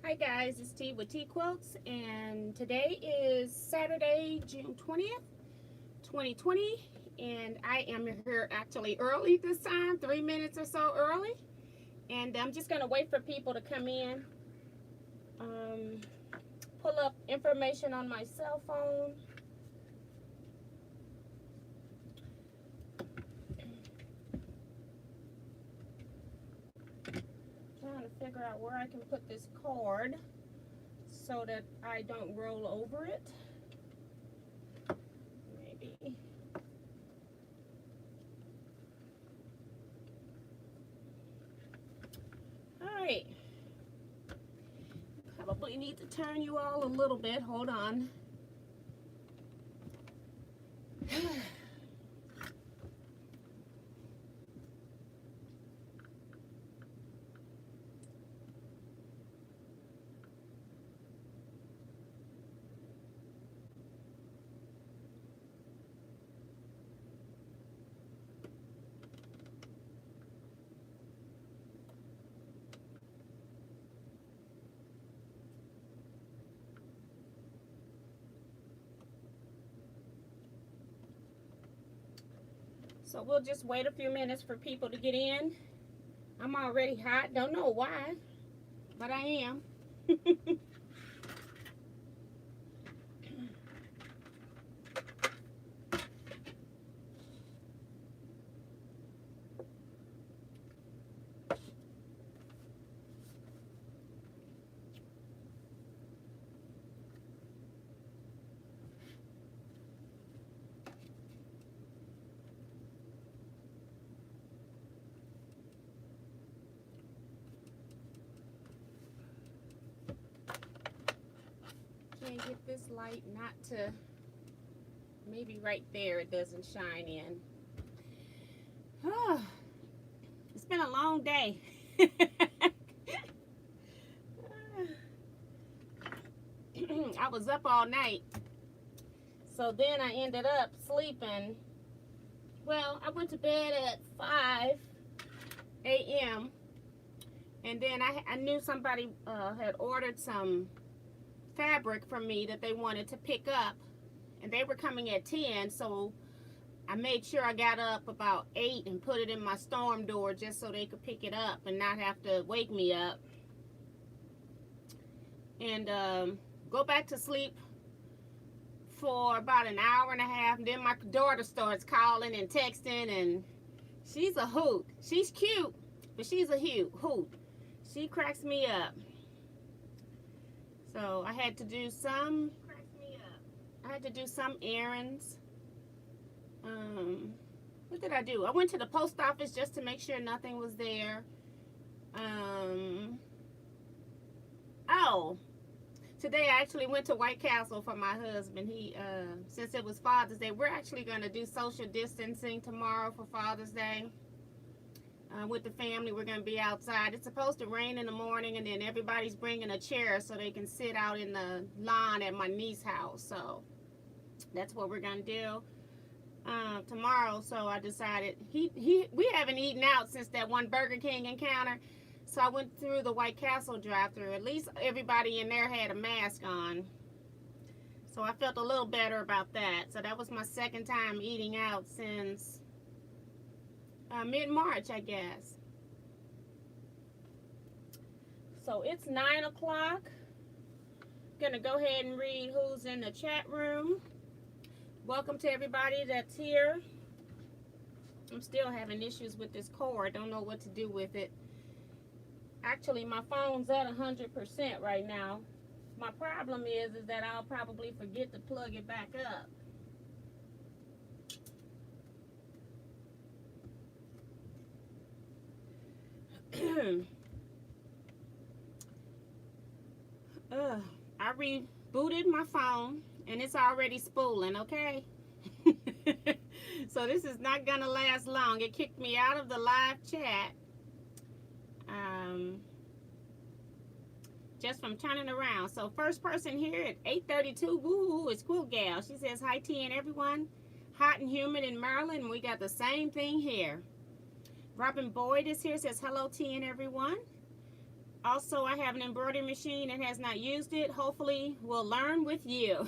Hi guys, it's T with Teaquilts, and today is Saturday, June 20th, 2020, and I am here actually early this time, 3 minutes or so early, and I'm just going to wait for people to come in, pull up information on my cell phone. Trying to figure out where I can put this cord so that I don't roll over it. Maybe. Alright. Probably need to turn you all a little bit. Hold on. So we'll just wait a few minutes for people to get in. I'm already hot. Don't know why, but I am. Can't get this light not to, maybe right there it doesn't shine in. Oh, it's been a long day. I was up all night, so then I ended up sleeping. Well, I went to bed at 5 a.m. and then I knew somebody had ordered some fabric from me that they wanted to pick up, and they were coming at 10, so I made sure I got up about 8 and put it in my storm door just so they could pick it up and not have to wake me up, and go back to sleep for about an hour and a half. And then my daughter starts calling and texting, and she's a hoot. She's cute, but she's a hoot. She cracks me up. So I had to do some errands. What did I do? I went to the post office just to make sure nothing was there. Oh, today I actually went to White Castle for my husband. He since it was Father's Day, we're actually going to do social distancing tomorrow for Father's Day. With the family, we're going to be outside. It's supposed to rain in the morning, and then everybody's bringing a chair so they can sit out in the lawn at my niece's house. So that's what we're going to do tomorrow. So I decided, we haven't eaten out since that one Burger King encounter. So I went through the White Castle drive-thru. At least everybody in there had a mask on. So I felt a little better about that. So that was my second time eating out since mid-March, I guess. So it's 9 o'clock. Gonna go ahead and read who's in the chat room. Welcome to everybody that's here. I'm still having issues with this cord. Don't know what to do with it. Actually, my phone's at 100% right now. My problem is that I'll probably forget to plug it back up. I rebooted my phone and it's already spooling, okay? So this is not gonna last long. It kicked me out of the live chat just from turning around. So first person here at 8:32, woo, is Quilt Gal. She says, hi T and everyone. Hot and humid in Maryland. We got the same thing here. Robin Boyd is here, says hello T and everyone. Also, I have an embroidery machine and has not used it. Hopefully, we'll learn with you.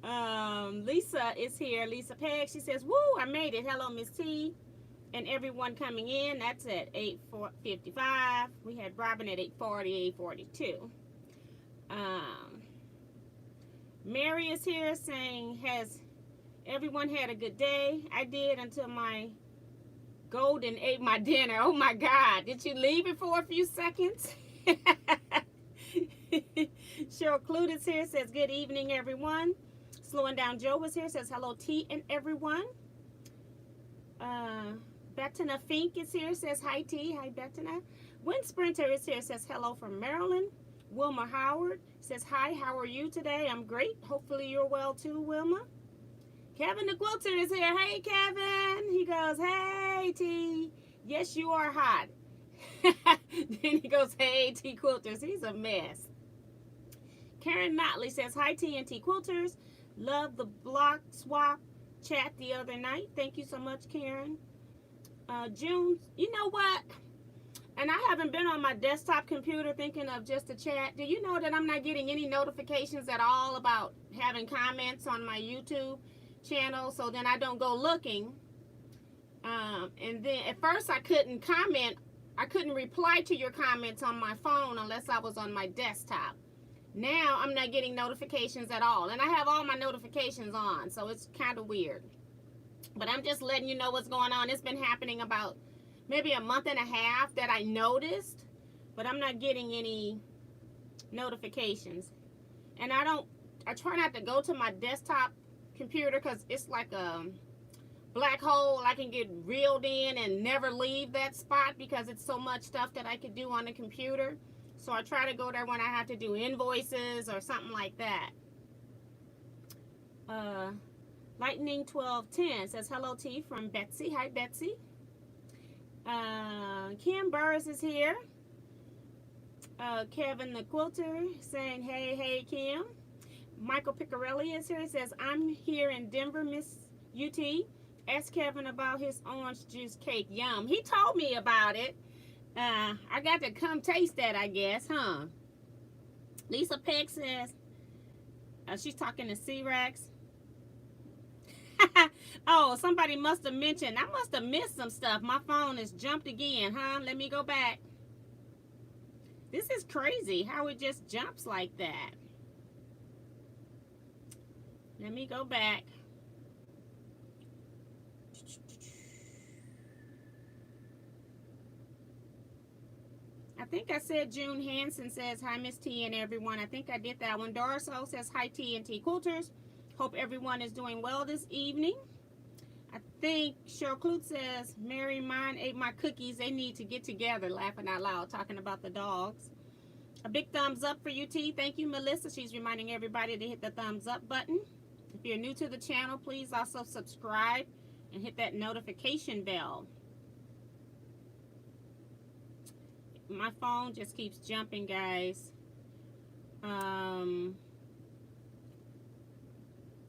Lisa is here. Lisa Peg. She says, "Woo! I made it. Hello, Miss T, and everyone coming in." That's at 8:55. We had Robin at 8:40, 8:42. Mary is here saying, "Has everyone had a good day? I did until my golden ate my dinner." Oh my God! Did you leave it for a few seconds? Cheryl Clutis here says, "Good evening, everyone." Slowing Down Joe was here, says, "Hello, T and everyone." Bettina Fink is here, says, "Hi, T." Hi, Bettina. Wind Sprinter is here, says, "Hello from Maryland." Wilma Howard says, "Hi, how are you today?" "I'm great. Hopefully you're well too, Wilma." Kevin the Quilter is here. "Hey, Kevin." He goes, "Hey, T. Yes, you are hot." Then he goes, "Hey, T Quilters." He's a mess. Karen Notley says, "Hi, T and T Quilters. Love the block swap chat the other night." Thank you so much, Karen. June, you know what? And I haven't been on my desktop computer thinking of just a chat. Do you know that I'm not getting any notifications at all about having comments on my YouTube channel? So then I don't go looking. And then at first I couldn't comment. I couldn't reply to your comments on my phone unless I was on my desktop. Now I'm not getting notifications at all. And I have all my notifications on. So it's kind of weird. But I'm just letting you know what's going on. It's been happening about maybe a month and a half that I noticed, but I'm not getting any notifications. And I try not to go to my desktop computer because it's like a black hole. I can get reeled in and never leave that spot because it's so much stuff that I could do on the computer. So I try to go there when I have to do invoices or something like that. Lightning 1210 says, "Hello, T," from Betsy. Hi, Betsy. Kim Burris is here. Kevin the Quilter saying, hey, Kim. Michael Piccarelli is here. He says, "I'm here in Denver, Miss UT. Ask Kevin about his orange juice cake. Yum." He told me about it. I got to come taste that, I guess, huh? Lisa Peck says, she's talking to C-Rex. Oh, somebody must have mentioned. I must have missed some stuff. My phone has jumped again, huh? Let me go back. This is crazy how it just jumps like that. Let me go back. I think I said June Hansen says, "Hi, Miss T and everyone." I think I did that one. Doris O says, "Hi, T and T Quilters. Hope everyone is doing well this evening." I think Cheryl Clute says, "Mary, mine ate my cookies. They need to get together." Laughing out loud, talking about the dogs. A big thumbs up for you, T. Thank you, Melissa. She's reminding everybody to hit the thumbs up button. If you're new to the channel, please also subscribe and hit that notification bell. My phone just keeps jumping, guys.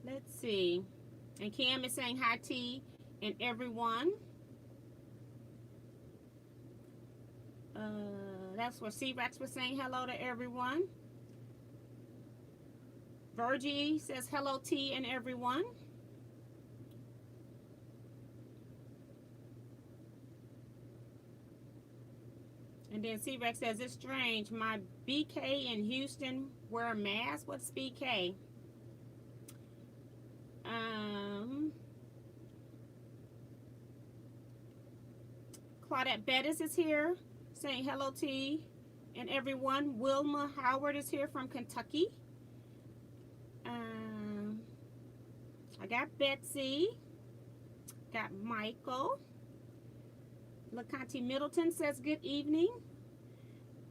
Let's see. And Cam is saying, "Hi, T and everyone." That's where C-Rex was saying hello to everyone. Virgie says, "Hello, T and everyone." And then C-Rex says, "It's strange. My BK in Houston wear a mask." What's BK? Claudette Bettis is here saying, "Hello, T and everyone." Wilma Howard is here from Kentucky. I got Betsy. Got Michael. LaConte Middleton says, "Good evening."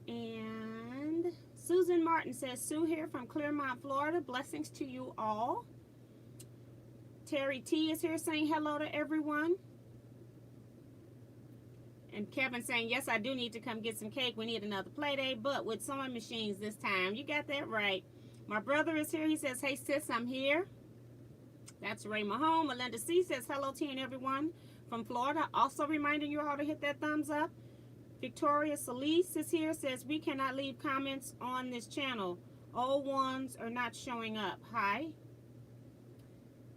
And Susan Martin says, "Sue here from Clearmont, Florida. Blessings to you all." Terry T is here saying hello to everyone. And Kevin saying, "Yes, I do need to come get some cake. We need another play day, but with sewing machines this time." You got that right. My brother is here. He says, "Hey, sis, I'm here." That's Ray Mahone. Melinda C says, "Hello, T and everyone from Florida." Also reminding you all to hit that thumbs up. Victoria Solis is here, says we cannot leave comments on this channel. Old ones are not showing up. Hi.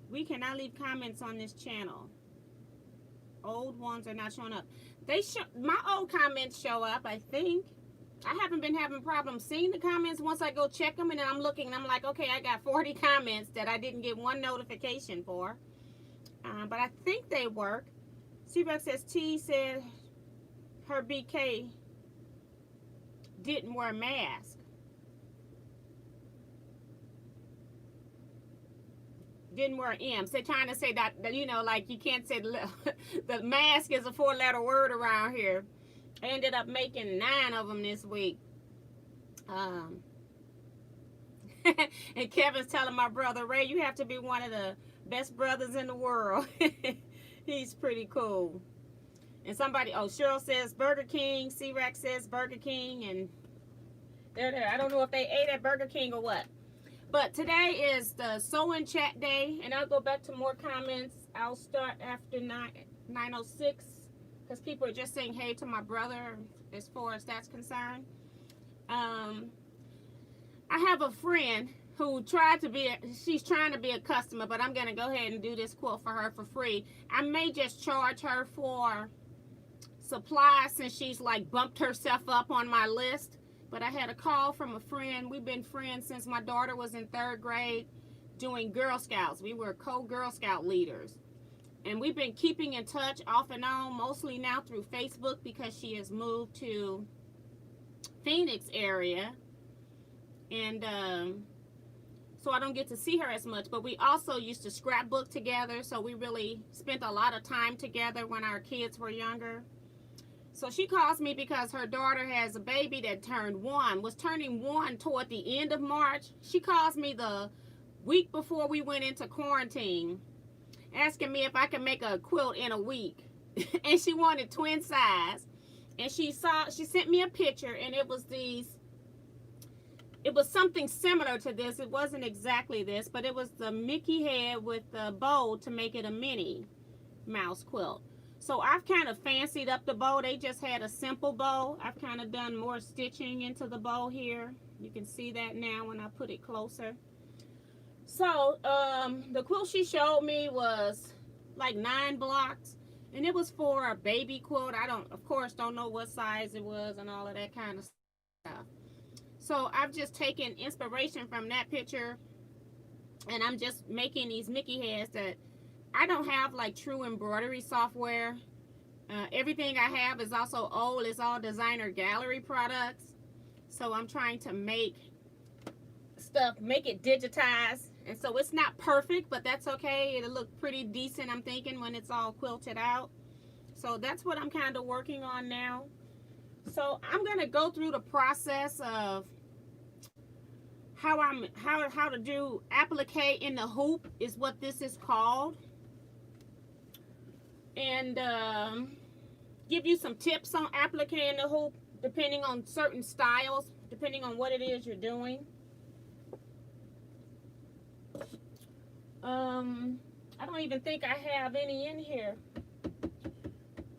We cannot leave comments on this channel. Old ones are not showing up. My old comments show up, I think. I haven't been having problems seeing the comments once I go check them, and then I'm looking and I'm like, okay, I got 40 comments that I didn't get one notification for. But I think they work. C-Rex says T said her BK didn't wear a mask. Didn't wear M's. They're trying to say that, you know, like you can't say the mask is a 4-letter word around here. I ended up making 9 of them this week. And Kevin's telling my brother, Ray, you have to be one of the best brothers in the world. He's pretty cool. And somebody, oh, Cheryl says Burger King. C-Rex says Burger King. And they're there. I don't know if they ate at Burger King or what. But today is the sew-in chat day, and I'll go back to more comments. I'll start after 9:06 because people are just saying hey to my brother as far as that's concerned. I have a friend who she's trying to be a customer, but I'm going to go ahead and do this quilt for her for free. I may just charge her for supplies since she's like bumped herself up on my list. But I had a call from a friend. We've been friends since my daughter was in 3rd grade doing Girl Scouts. We were co-Girl Scout leaders. And we've been keeping in touch off and on, mostly now through Facebook because she has moved to Phoenix area. And so I don't get to see her as much. But we also used to scrapbook together. So we really spent a lot of time together when our kids were younger. So she calls me because her daughter has a baby that was turning 1 toward the end of March. She calls me the week before we went into quarantine, asking me if I can make a quilt in a week. And she wanted twin size. And she sent me a picture, and it was something similar to this. It wasn't exactly this, but it was the Mickey head with the bow to make it a Minnie Mouse quilt. So I've kind of fancied up the bow. They just had a simple bow. I've kind of done more stitching into the bow here. You can see that now when I put it closer. So the quilt she showed me was like 9 blocks. And it was for a baby quilt. I of course, don't know what size it was and all of that kind of stuff. So I've just taken inspiration from that picture. And I'm just making these Mickey heads that I don't have like true embroidery software. Everything I have is also old. It's all designer gallery products. So I'm trying to make it digitized. And so it's not perfect, but that's okay. It'll look pretty decent, I'm thinking, when it's all quilted out. So that's what I'm kind of working on now. So I'm going to go through the process of how to do applique in the hoop is what this is called. And give you some tips on applique in the hoop, depending on certain styles, depending on what it is you're doing. I don't even think I have any in here.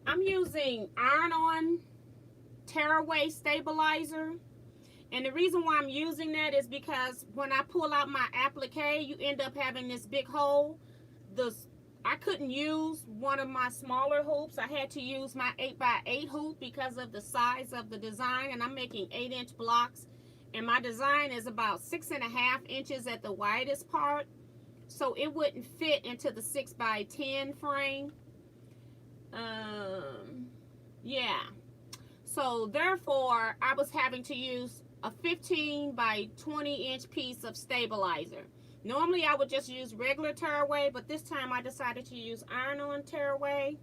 I'm using iron-on tearaway stabilizer. And the reason why I'm using that is because when I pull out my applique, you end up having this big hole. I couldn't use one of my smaller hoops. I had to use my 8x8 hoop because of the size of the design. And I'm making 8-inch blocks. And my design is about 6.5 inches at the widest part. So it wouldn't fit into the 6x10 frame. Yeah. So therefore, I was having to use a 15x20-inch piece of stabilizer. Normally, I would just use regular tearaway, but this time I decided to use iron-on tearaway.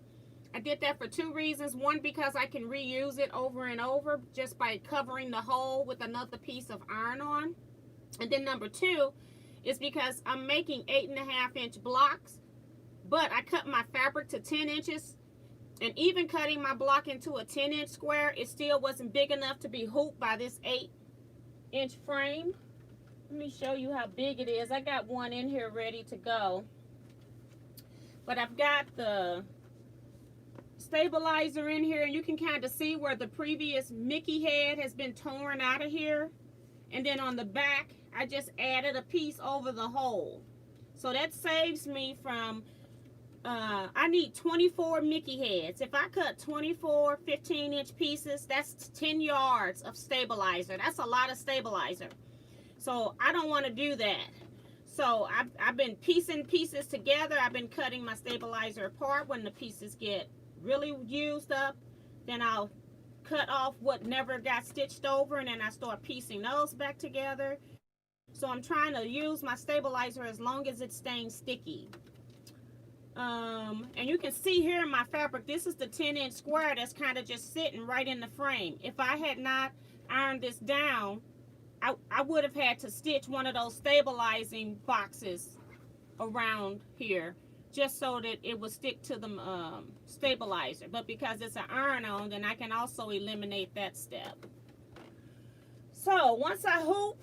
I did that for 2 reasons. One, because I can reuse it over and over just by covering the hole with another piece of iron-on. And then number 2 is because I'm making 8.5-inch blocks, but I cut my fabric to 10 inches. And even cutting my block into a 10-inch square, it still wasn't big enough to be hooped by this 8-inch frame. Let me show you how big it is. I got one in here ready to go. But I've got the stabilizer in here, and you can kind of see where the previous Mickey head has been torn out of here. And then on the back, I just added a piece over the hole. So that saves me from, I need 24 Mickey heads. If I cut 24 15-inch pieces, that's 10 yards of stabilizer. That's a lot of stabilizer. So I don't want to do that. So I've been piecing pieces together. I've been cutting my stabilizer apart. When the pieces get really used up, then I'll cut off what never got stitched over, and then I start piecing those back together. So I'm trying to use my stabilizer as long as it's staying sticky. And you can see here in my fabric, this is the 10-inch square that's kind of just sitting right in the frame. If I had not ironed this down, I would have had to stitch one of those stabilizing boxes around here just so that it would stick to the stabilizer. But because it's an iron-on, then I can also eliminate that step. So once I hoop,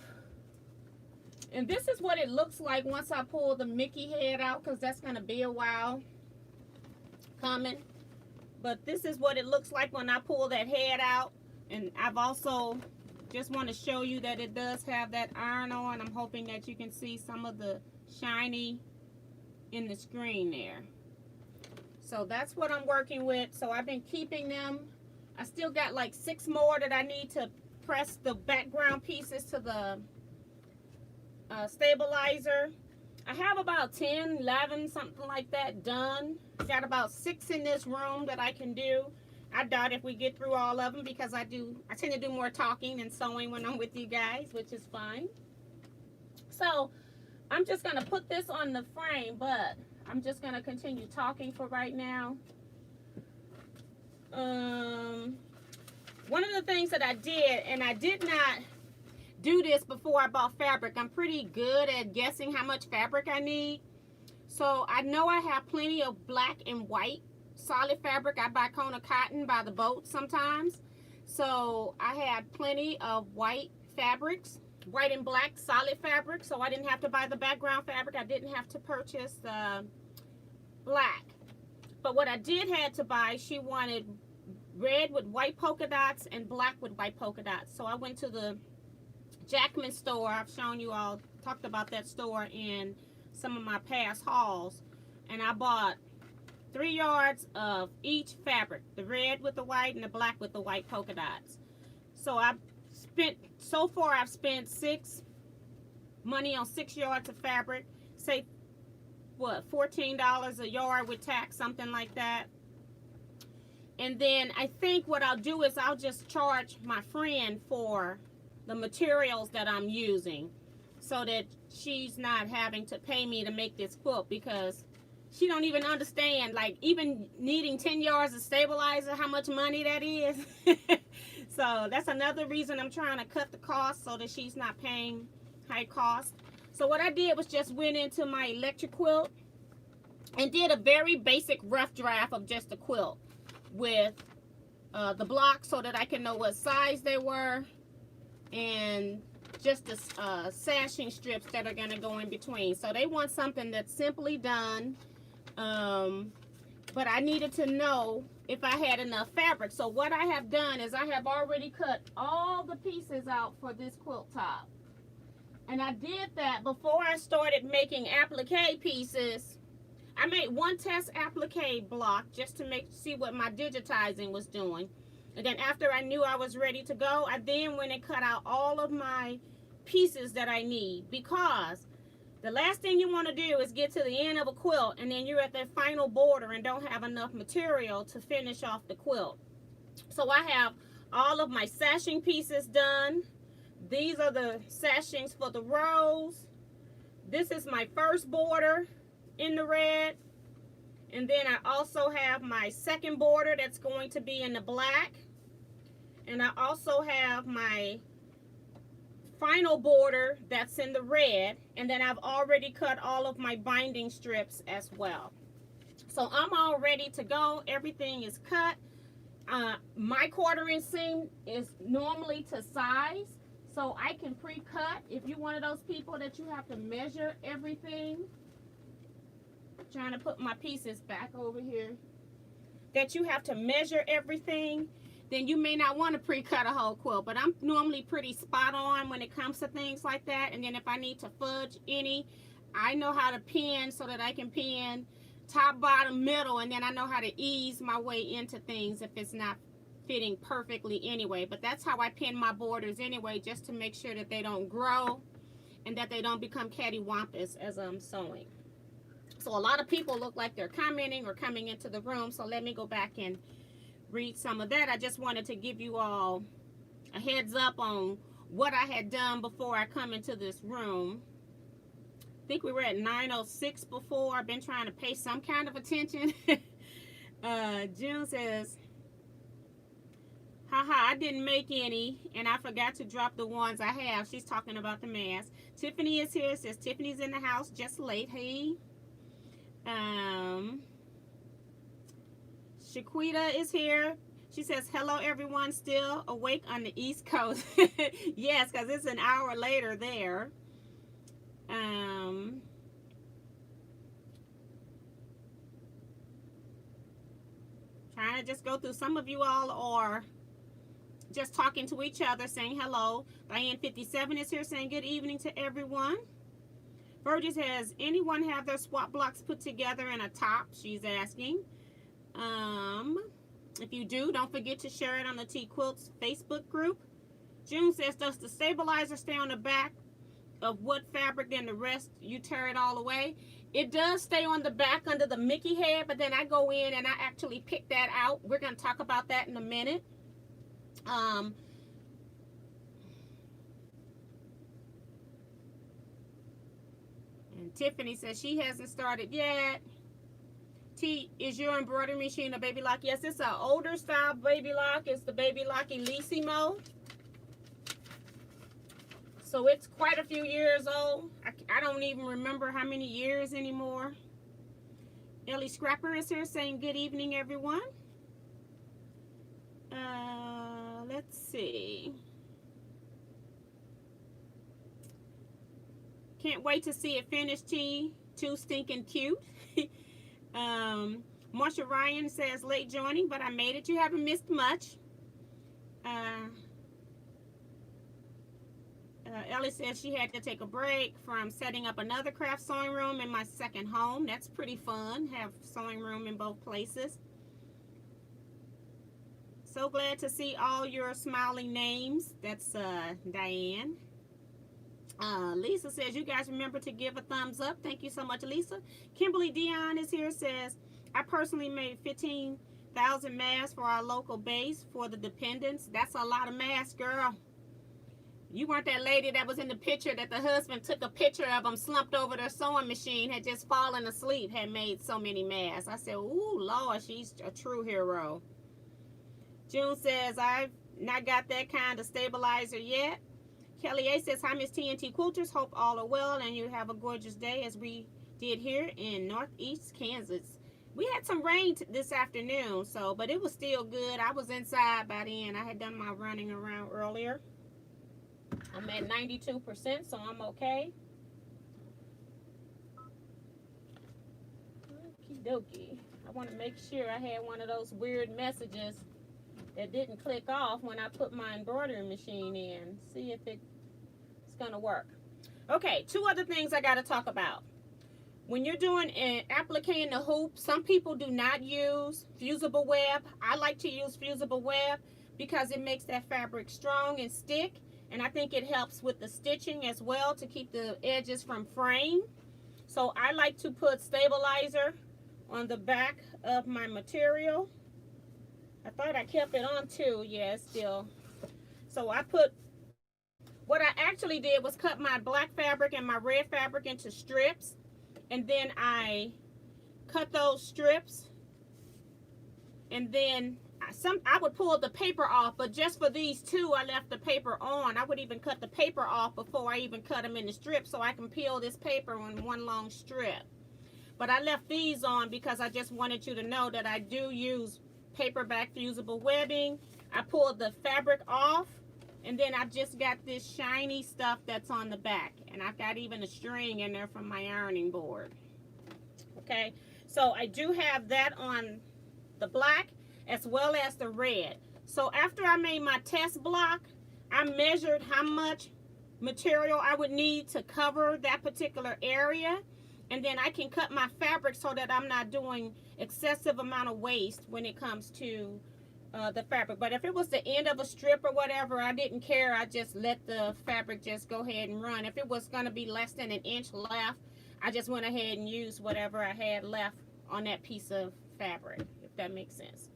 and this is what it looks like once I pull the Mickey head out, because that's going to be a while coming. But this is what it looks like when I pull that head out. And I've also just want to show you that it does have that iron on. I'm hoping that you can see some of the shiny in the screen there. So that's what I'm working with. So I've been keeping them. I still got like 6 more that I need to press the background pieces to the stabilizer. I have about 10, 11, something like that done. Got about 6 in this room that I can do. I doubt if we get through all of them, because I tend to do more talking and sewing when I'm with you guys, which is fine. So I'm just going to put this on the frame, but I'm just going to continue talking for right now. One of the things that I did, and I did not do this before I bought fabric. I'm pretty good at guessing how much fabric I need. So I know I have plenty of black and white solid fabric. I buy Kona cotton by the boat sometimes. So I had plenty of white fabrics, white and black solid fabric. So I didn't have to buy the background fabric. I didn't have to purchase the black. But what I did have to buy, she wanted red with white polka dots and black with white polka dots. So I went to the Jackman store. I've shown you all, talked about that store in some of my past hauls. And I bought 3 yards of each fabric, the red with the white and the black with the white polka dots. So I've spent money on 6 yards of fabric. Say, what, $14 a yard with tax, something like that. And then I think what I'll do is I'll just charge my friend for the materials that I'm using, so that she's not having to pay me to make this quilt, because she don't even understand, like, even needing 10 yards of stabilizer, how much money that is. So that's another reason I'm trying to cut the cost, so that she's not paying high cost. So what I did was just went into my electric quilt and did a very basic rough draft of just a quilt with the blocks, so that I can know what size they were, and just the sashing strips that are going to go in between. So they want something that's simply done. But I needed to know if I had enough fabric. So what I have done is I have already cut all the pieces out for this quilt top. And I did that before I started making applique pieces. I made one test applique block just to see what my digitizing was doing. And then after I knew I was ready to go, I then went and cut out all of my pieces that I need, because the last thing you want to do is get to the end of a quilt and then you're at that final border and don't have enough material to finish off the quilt. So I have all of my sashing pieces done. These are the sashings for the rows. This is my first border in the red. And then I also have my second border that's going to be in the black. And I also have my final border that's in the red. And then I've already cut all of my binding strips as well. So I'm all ready to go. Everything is cut. My quarter-inch seam is normally to size, so I can pre-cut. If you're one of those people that you have to measure everything. I'm trying to put my pieces back over here. that you have to measure everything, then you may not want to pre-cut a whole quilt. But I'm normally pretty spot on when it comes to things like that. And then if I need to fudge any, I know how to pin so that I can pin top, bottom, middle, and then I know how to ease my way into things if it's not fitting perfectly anyway. But that's how I pin my borders anyway, just to make sure that they don't grow and that they don't become cattywampus as I'm sewing. So a lot of people look like they're commenting or coming into the room, so let me go back and read some of that. I just wanted to give you all a heads up on what I had done before I come into this room. I think we were at 9:06 before. I've been trying to pay some kind of attention. June says, haha, I didn't make any, and I forgot to drop the ones I have. She's talking about the mask. Tiffany is here. Says Tiffany's in the house just late. Hey. Shaquita is here. She says, hello everyone, still awake on the East Coast. Yes, because it's an hour later there. Trying to just go through. Some of you all are just talking to each other, saying hello. Diane57 is here saying good evening to everyone. Virgil says, anyone have their swap blocks put together in a top? She's asking. If you do, don't forget to share it on the Teaquilts Facebook group. June says, does the stabilizer stay on the back of what fabric, then the rest you tear it all away? It does stay on the back under the Mickey head, but then I go in and I actually pick that out. We're going to talk about that in a minute. And Tiffany says she hasn't started yet. T, is your embroidery machine a baby lock? Yes, it's an older style baby lock. It's the baby lock Elissimo. So it's quite a few years old. I don't even remember how many years anymore. Ellie Scrapper is here saying good evening, everyone. Let's see. Can't wait to see it finish, T. Too stinking cute. Marsha Ryan says late joining, but I made it. You haven't missed much. Ellie says she had to take a break from setting up another craft sewing room in my second home. That's pretty fun. Have sewing room in both places. So glad to see all your smiling names. That's Diane. Lisa says, you guys remember to give a thumbs up. Thank you so much, Lisa. Kimberly Dion is here, says, I personally made 15,000 masks for our local base for the dependents. That's a lot of masks, girl. You weren't that lady that was in the picture that the husband took a picture of them slumped over their sewing machine, had just fallen asleep, had made so many masks. I said, ooh, Lord, she's a true hero. June says, I've not got that kind of stabilizer yet. Kelly A says, hi, Miss TNT Quilters. Hope all are well and you have a gorgeous day as we did here in Northeast Kansas. We had some rain this afternoon, but it was still good. I was inside by then. I had done my running around earlier. I'm at 92%, so I'm okay. Okie dokie. I want to make sure I had one of those weird messages that didn't click off when I put my embroidery machine in. See if it's gonna work. Okay, two other things I got to talk about. When you're doing appliquing the hoop, some people do not use fusible web. I like to use fusible web because it makes that fabric strong and stick, and I think it helps with the stitching as well to keep the edges from fraying. So I like to put stabilizer on the back of my material. I thought I kept it on too. Yeah, still. So what I actually did was cut my black fabric and my red fabric into strips. And then I cut those strips. And then I would pull the paper off. But just for these two, I left the paper on. I would even cut the paper off before I even cut them into strips so I can peel this paper on one long strip. But I left these on because I just wanted you to know that I do use paperback fusible webbing. I pulled the fabric off, and then I just got this shiny stuff that's on the back, and I've got even a string in there from my ironing board. Okay, so I do have that on the black as well as the red. So after I made my test block, I measured how much material I would need to cover that particular area, and then I can cut my fabric so that I'm not doing excessive amount of waste when it comes to the fabric. But if it was the end of a strip or whatever, I didn't care. I just let the fabric just go ahead and run. If it was going to be less than an inch left, I just went ahead and used whatever I had left on that piece of fabric, if that makes sense.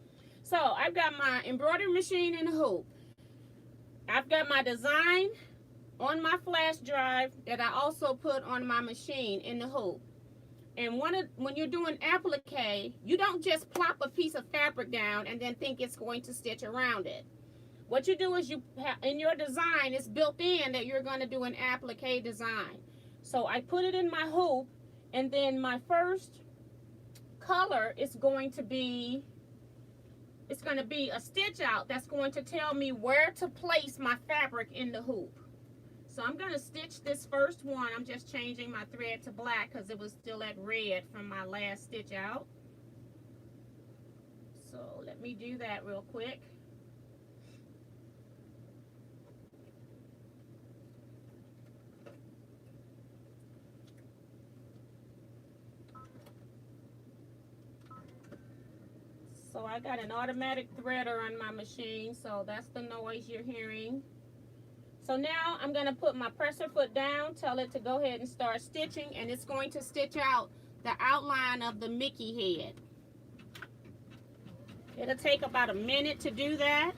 So I've got my embroidery machine and hoop. I've got my design on my flash drive that I also put on my machine in the hoop. And when you're doing applique, you don't just plop a piece of fabric down and then think it's going to stitch around it. What you do is in your design, it's built in that you're going to do an applique design. So I put it in my hoop, and then my first color is going to be, it's going to be a stitch out that's going to tell me where to place my fabric in the hoop. So I'm going to stitch this first one. I'm just changing my thread to black because it was still at red from my last stitch out. So let me do that real quick. So I got an automatic threader on my machine, so that's the noise you're hearing. So now I'm going to put my presser foot down, tell it to go ahead and start stitching, and it's going to stitch out the outline of the Mickey head. It'll take about a minute to do that.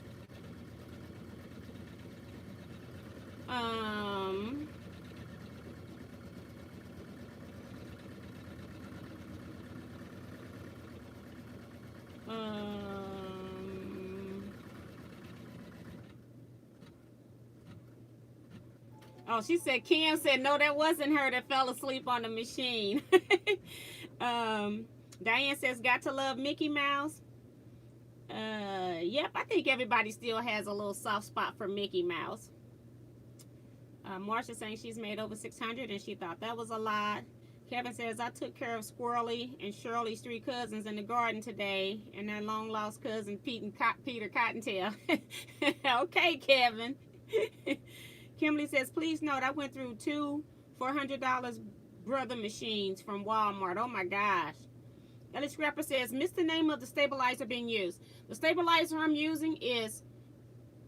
Oh, she said, Kim said, no, that wasn't her that fell asleep on the machine. Diane says, got to love Mickey Mouse. Yep, I think everybody still has a little soft spot for Mickey Mouse. Marsha saying she's made over 600 and she thought that was a lot. Kevin says, I took care of Squirrely and Shirley's 3 cousins in the garden today, and their long lost cousin Peter Cottontail. Okay, Kevin. Kimberly says, please note I went through 2 $400 brother machines from Walmart. Oh my gosh. Ellie Scrapper says, missed the name of the stabilizer being used. The stabilizer I'm using is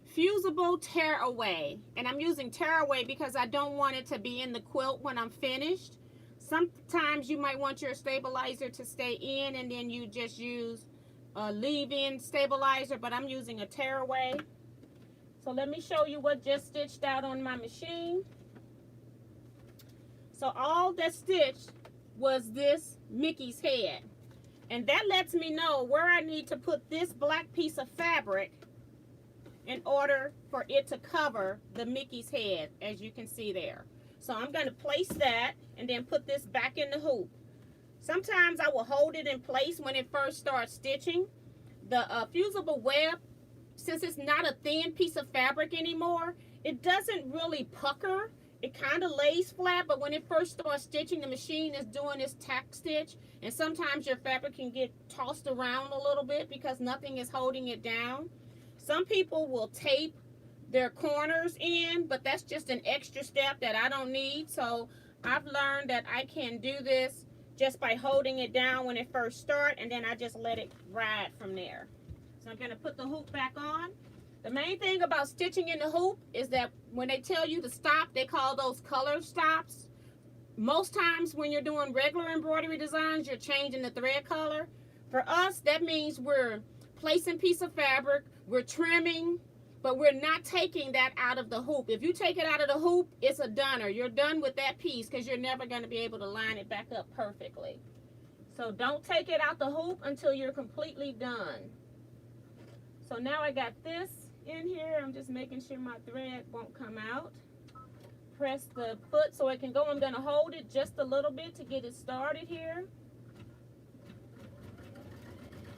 Fusible Tearaway. And I'm using Tearaway because I don't want it to be in the quilt when I'm finished. Sometimes you might want your stabilizer to stay in and then you just use a leave-in stabilizer, but I'm using a Tearaway. So let me show you what just stitched out on my machine. So all that stitched was this Mickey's head. And that lets me know where I need to put this black piece of fabric in order for it to cover the Mickey's head, as you can see there. So I'm going to place that and then put this back in the hoop. Sometimes I will hold it in place when it first starts stitching. The fusible web, since it's not a thin piece of fabric anymore, it doesn't really pucker. It kind of lays flat, but when it first starts stitching, the machine is doing this tack stitch, and sometimes your fabric can get tossed around a little bit because nothing is holding it down. Some people will tape their corners in, but that's just an extra step that I don't need. So I've learned that I can do this just by holding it down when it first starts, and then I just let it ride from there. So I'm going to put the hoop back on. The main thing about stitching in the hoop is that when they tell you to stop, they call those color stops. Most times when you're doing regular embroidery designs, you're changing the thread color. For us, that means we're placing piece of fabric, we're trimming, but we're not taking that out of the hoop. If you take it out of the hoop, it's a doneer. You're done with that piece because you're never going to be able to line it back up perfectly. So don't take it out the hoop until you're completely done. So now I got this in here. I'm just making sure my thread won't come out. Press the foot so it can go. I'm going to hold it just a little bit to get it started here.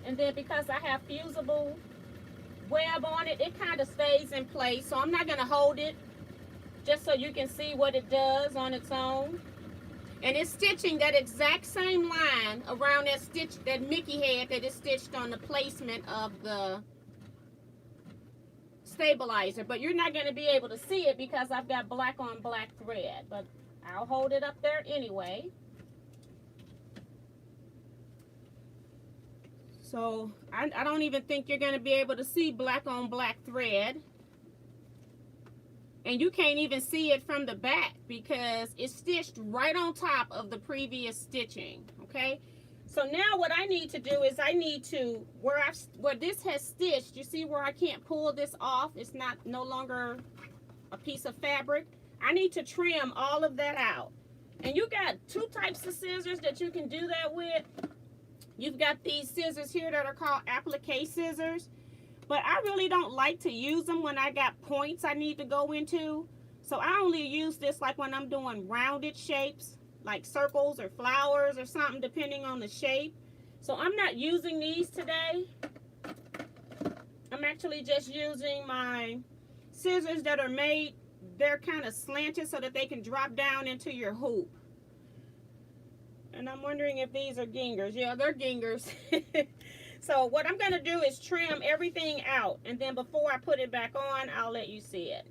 And then because I have fusible web on it, it kind of stays in place. So I'm not going to hold it, just so you can see what it does on its own. And it's stitching that exact same line around that stitch that Mickey had that is stitched on the placement of the stabilizer. But you're not going to be able to see it because I've got black on black thread. But I'll hold it up there anyway. So I don't even think you're going to be able to see black on black thread. And you can't even see it from the back because it's stitched right on top of the previous stitching, okay? So now what I need to do is I need to, where this has stitched, you see where I can't pull this off? It's no longer a piece of fabric. I need to trim all of that out. And you got two types of scissors that you can do that with. You've got these scissors here that are called applique scissors. But I really don't like to use them when I got points I need to go into. So I only use this like when I'm doing rounded shapes, like circles or flowers or something, depending on the shape. So I'm not using these today. I'm actually just using my scissors that are made, they're kind of slanted so that they can drop down into your hoop. And I'm wondering if these are gingers. Yeah, they're gingers. So what I'm going to do is trim everything out. And then before I put it back on, I'll let you see it.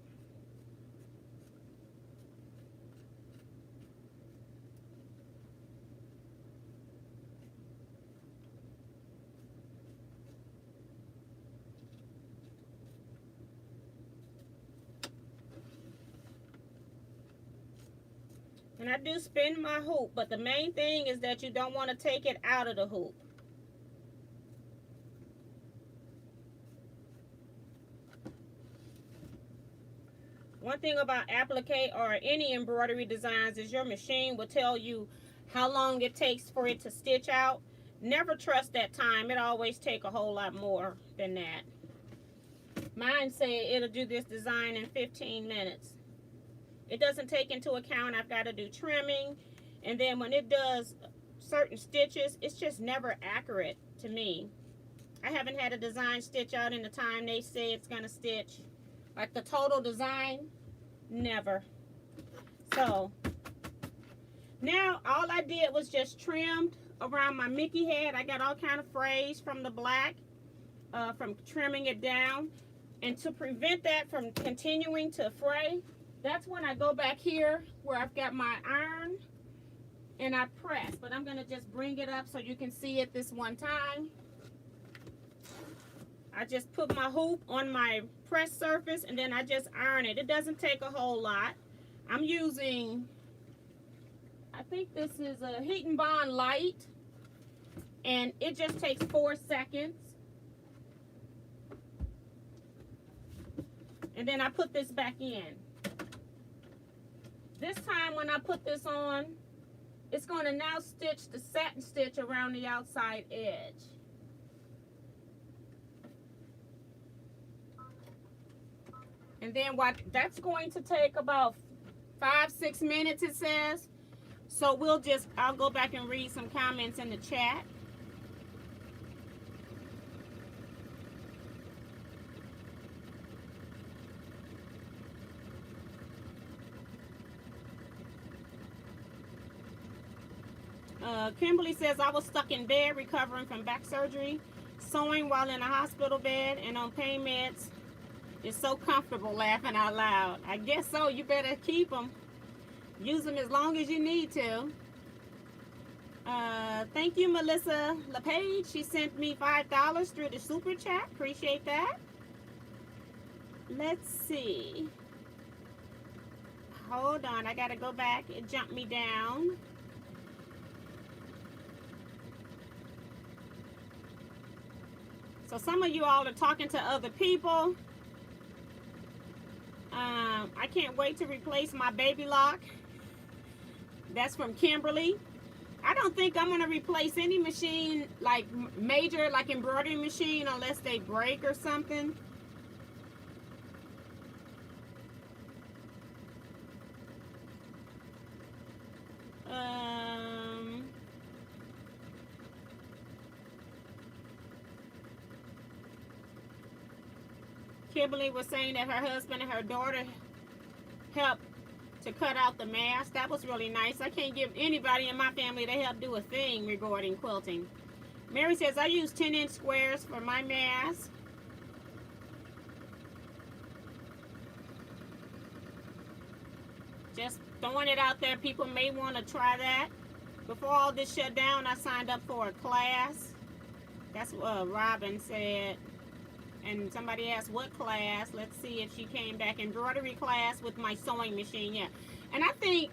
And I do spin my hoop, but the main thing is that you don't want to take it out of the hoop. One thing about applique or any embroidery designs is your machine will tell you how long it takes for it to stitch out. Never trust that time. It always takes a whole lot more than that. Mine say it'll do this design in 15 minutes. It doesn't take into account I've got to do trimming. And then when it does certain stitches, it's just never accurate to me. I haven't had a design stitch out in the time they say it's going to stitch. Like the total design, never. So now all I did was just trimmed around my Mickey head. I got all kind of frays from the black, from trimming it down. And to prevent that from continuing to fray, that's when I go back here where I've got my iron and I press. But I'm going to just bring it up so you can see it this one time. I just put my hoop on my press surface and then I just iron it. It doesn't take a whole lot. I'm using, I think this is a Heat and Bond Light, and it just takes 4 seconds. And then I put this back in. This time when I put this on, it's going to now stitch the satin stitch around the outside edge. And then that's going to take about 5-6 minutes, it says. So I'll go back and read some comments in the chat. Kimberly says, I was stuck in bed recovering from back surgery, sewing while in a hospital bed and on pain meds. It's so comfortable, laughing out loud. I guess so. You better keep them. Use them as long as you need to. Thank you, Melissa LePage. She sent me $5 through the super chat. Appreciate that. Let's see. Hold on. I got to go back. It jumped me down. So some of you all are talking to other people. I can't wait to replace my baby lock. That's from Kimberly. I don't think I'm going to replace any machine, like major, like embroidery machine, unless they break or something. Kimberly was saying that her husband and her daughter helped to cut out the mask. That was really nice. I can't give anybody in my family to help do a thing regarding quilting. Mary says, I use 10-inch squares for my mask. Just throwing it out there. People may want to try that. Before all this shut down, I signed up for a class. That's what Robin said. And somebody asked what class. Let's see if she came back. Embroidery class with my sewing machine. Yeah. And I think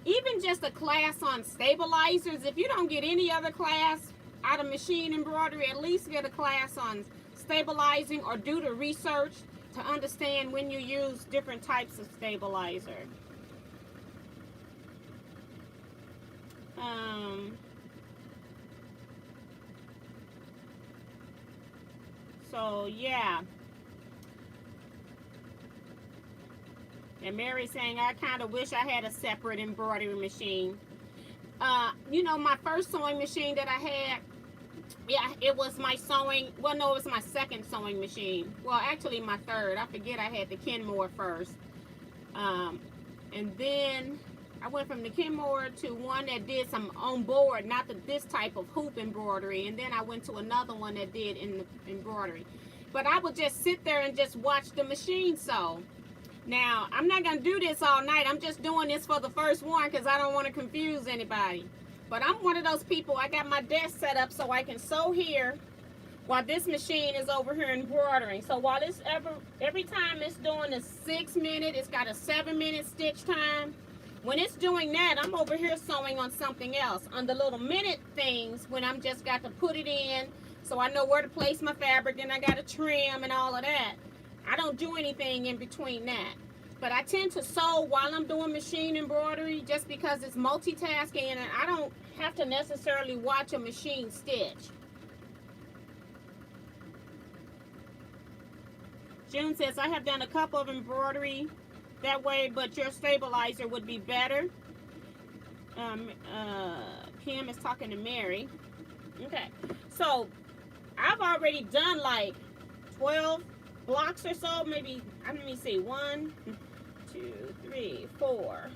even just a class on stabilizers, if you don't get any other class out of machine embroidery, at least get a class on stabilizing or do the research to understand when you use different types of stabilizer. So yeah. And Mary's saying, I kind of wish I had a separate embroidery machine. You know, my first sewing machine that I had, yeah, it was my sewing, well, no, it was my second sewing machine. Well, actually my third. I forget I had the Kenmore first. And then I went from the Kenmore to one that did some on board, not this type of hoop embroidery. And then I went to another one that did in the embroidery. But I would just sit there and just watch the machine sew. Now, I'm not going to do this all night. I'm just doing this for the first one because I don't want to confuse anybody. But I'm one of those people, I got my desk set up so I can sew here while this machine is over here embroidering. So while it's every time it's doing a 6 minute, it's got a 7-minute stitch time. When it's doing that, I'm over here sewing on something else. On the little minute things, when I'm just got to put it in, so I know where to place my fabric, and I got to trim and all of that. I don't do anything in between that. But I tend to sew while I'm doing machine embroidery just because it's multitasking and I don't have to necessarily watch a machine stitch. June says, I have done a couple of embroidery that way, but your stabilizer would be better. Kim is talking to Mary. Okay, so I've already done like 12 blocks or so, maybe. Let me see, 1, 2, 3, 4,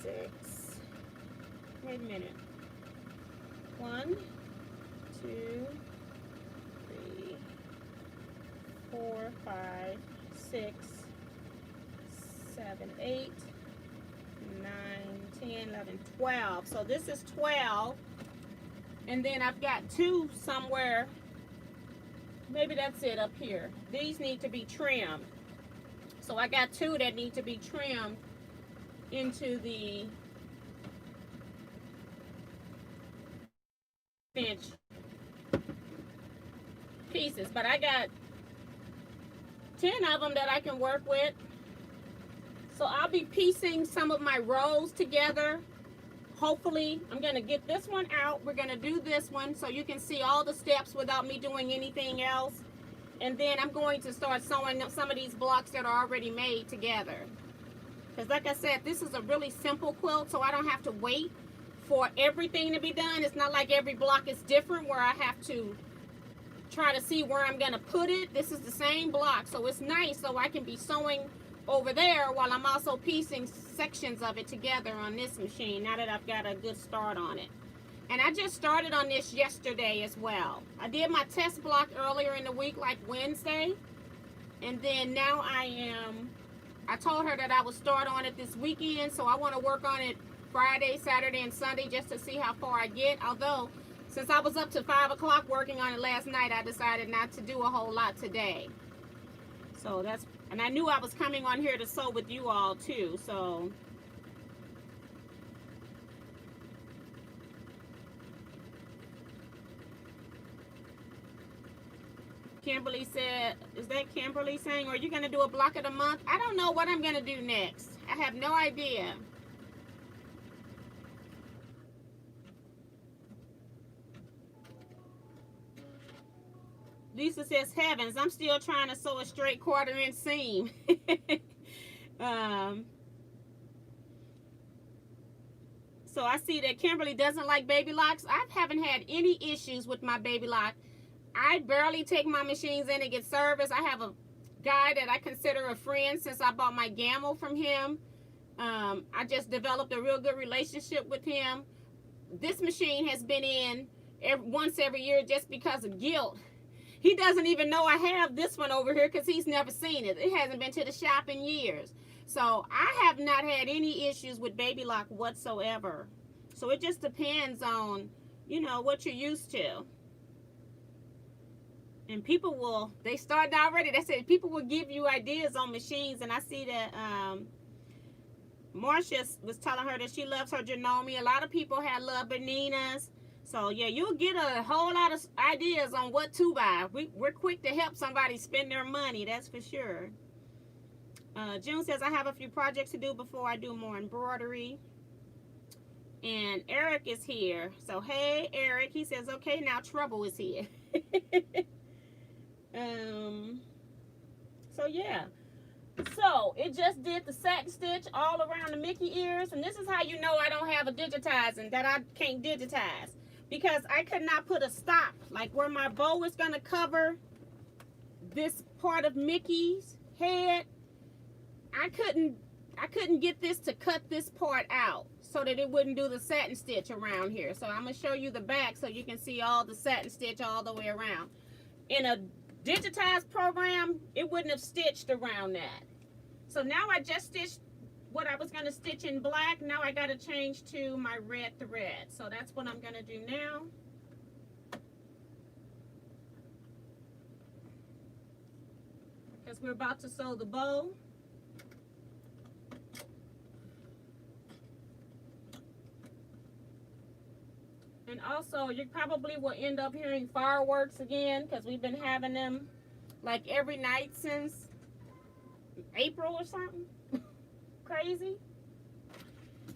6. Wait a minute. 1, 2, 3, 4, 5, 6, 7, 8, 9, 10, 11, 12. So this is 12, and then I've got 2 somewhere. Maybe that's it up here. These need to be trimmed. So I got 2 that need to be trimmed into the inch pieces. But I got 10 of them that I can work with. So I'll be piecing some of my rows together. Hopefully, I'm going to get this one out. We're going to do this one so you can see all the steps without me doing anything else. And then I'm going to start sewing some of these blocks that are already made together. Because like I said, this is a really simple quilt, so I don't have to wait for everything to be done. It's not like every block is different where I have to try to see where I'm going to put it. This is the same block, so it's nice so I can be sewing over there while I'm also piecing sections of it together on this machine now that I've got a good start on it. And I just started on this yesterday as well. I did my test block earlier in the week, like Wednesday, and then now I told her that I would start on it this weekend, so I want to work on it Friday, Saturday, and Sunday just to see how far I get. Although since I was up to 5 o'clock working on it last night, I decided not to do a whole lot today. So that's, and I knew I was coming on here to sew with you all too, so. Kimberly said, is that Kimberly saying, are you going to do a block of the month? I don't know what I'm going to do next. I have no idea. Lisa says, heavens, I'm still trying to sew a straight 1/4 inch seam. So I see that Kimberly doesn't like baby locks. I haven't had any issues with my baby lock. I barely take my machines in to get service. I have a guy that I consider a friend since I bought my Gamble from him. I just developed a real good relationship with him. This machine has been in once every year just because of guilt. He doesn't even know I have this one over here because he's never seen it. It hasn't been to the shop in years. So I have not had any issues with Baby Lock whatsoever. So it just depends on, you know, what you're used to. And people will, they started already. They said people will give you ideas on machines. And I see that Marcia was telling her that she loves her Janome. A lot of people had love Bernina's. So yeah, you'll get a whole lot of ideas on what to buy. We're quick to help somebody spend their money, that's for sure. June says, I have a few projects to do before I do more embroidery. And Eric is here. So hey Eric, he says, okay, now Trouble is here. So yeah. So it just did the satin stitch all around the Mickey ears. And this is how you know I don't have a digitizing, that I can't digitize. Because I could not put a stop, like where my bow is going to cover this part of Mickey's head. I couldn't get this to cut this part out so that it wouldn't do the satin stitch around here. So I'm going to show you the back so you can see all the satin stitch all the way around. In a digitized program, it wouldn't have stitched around that. So now I just stitched what I was going to stitch in black. Now I got to change to my red thread. So that's what I'm going to do now. Because we're about to sew the bow. And also, you probably will end up hearing fireworks again because we've been having them like every night since April or something. Crazy.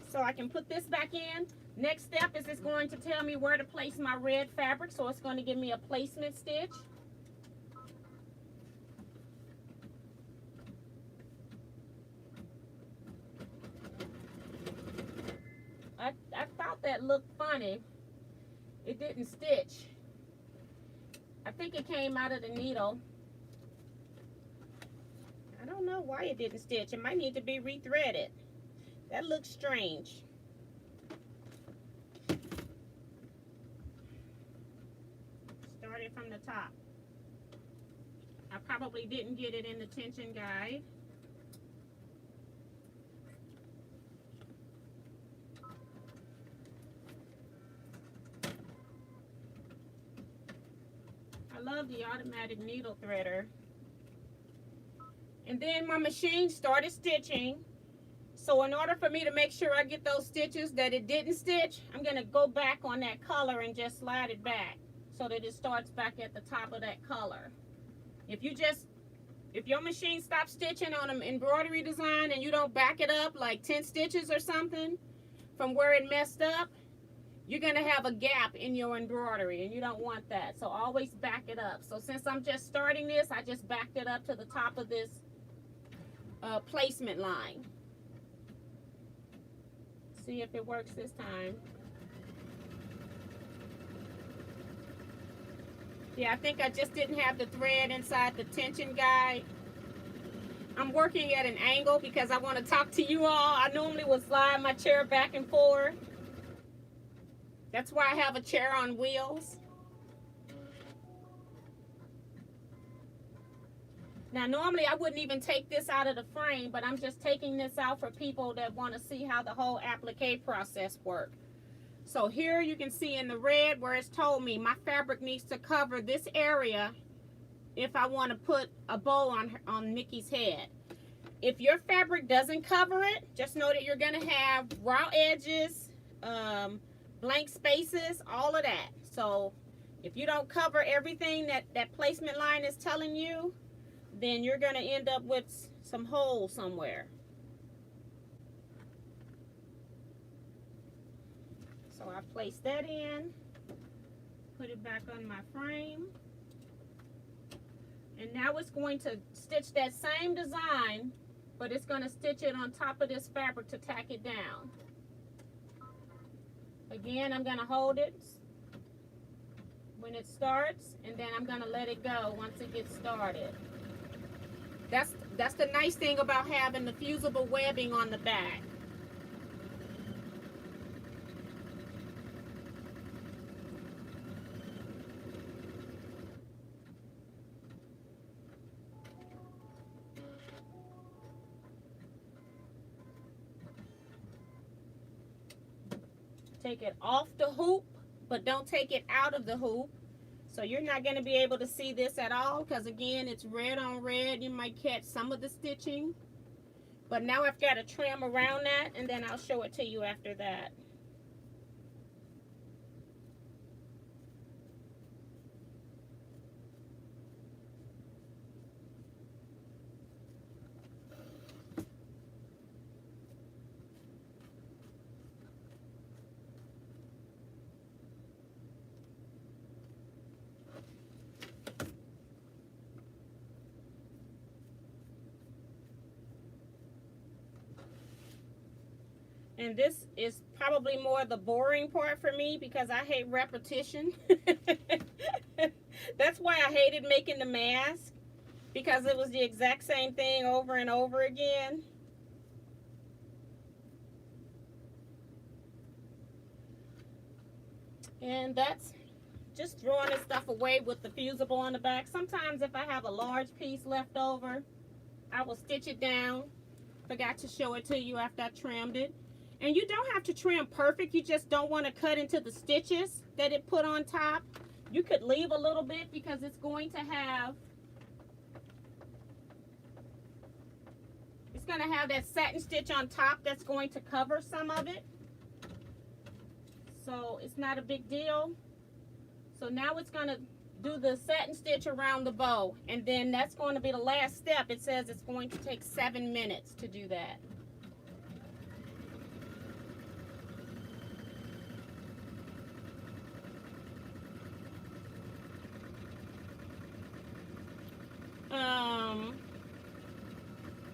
So I can put this back in. Next step is it's going to tell me where to place my red fabric. So it's going to give me a placement stitch. I thought that looked funny. It didn't stitch. I think it came out of the needle. I don't know why it didn't stitch. It might need to be rethreaded. That looks strange. Started from the top. I probably didn't get it in the tension guide. I love the automatic needle threader. And then my machine started stitching. So in order for me to make sure I get those stitches that it didn't stitch, I'm going to go back on that color and just slide it back so that it starts back at the top of that color. If your machine stops stitching on an embroidery design and you don't back it up like 10 stitches or something from where it messed up, you're going to have a gap in your embroidery, and you don't want that. So always back it up. So since I'm just starting this, I just backed it up to the top of this placement line. See if it works this time. Yeah, I think I just didn't have the thread inside the tension guide. I'm working at an angle because I want to talk to you all. I normally would slide my chair back and forth. That's why I have a chair on wheels. Now, normally I wouldn't even take this out of the frame, but I'm just taking this out for people that want to see how the whole applique process works. So here you can see in the red where it's told me my fabric needs to cover this area if I want to put a bow on Mickey's head. If your fabric doesn't cover it, just know that you're going to have raw edges, blank spaces, all of that. So if you don't cover everything that placement line is telling you, then you're going to end up with some holes somewhere. So I place that in, put it back on my frame, and now it's going to stitch that same design, but it's going to stitch it on top of this fabric to tack it down. Again, I'm going to hold it when it starts, and then I'm going to let it go once it gets started. That's the nice thing about having the fusible webbing on the back. Take it off the hoop, but don't take it out of the hoop. So you're not going to be able to see this at all because, again, it's red on red. You might catch some of the stitching. But now I've got to trim around that, and then I'll show it to you after that. And this is probably more the boring part for me because I hate repetition. That's why I hated making the mask, because it was the exact same thing over and over again. And that's just throwing this stuff away with the fusible on the back. Sometimes if I have a large piece left over, I will stitch it down. Forgot to show it to you after I trimmed it. And you don't have to trim perfect. You just don't want to cut into the stitches that it put on top. You could leave a little bit because it's going to have that satin stitch on top that's going to cover some of it. So it's not a big deal. So now it's going to do the satin stitch around the bow. And then that's going to be the last step. It says it's going to take 7 minutes to do that.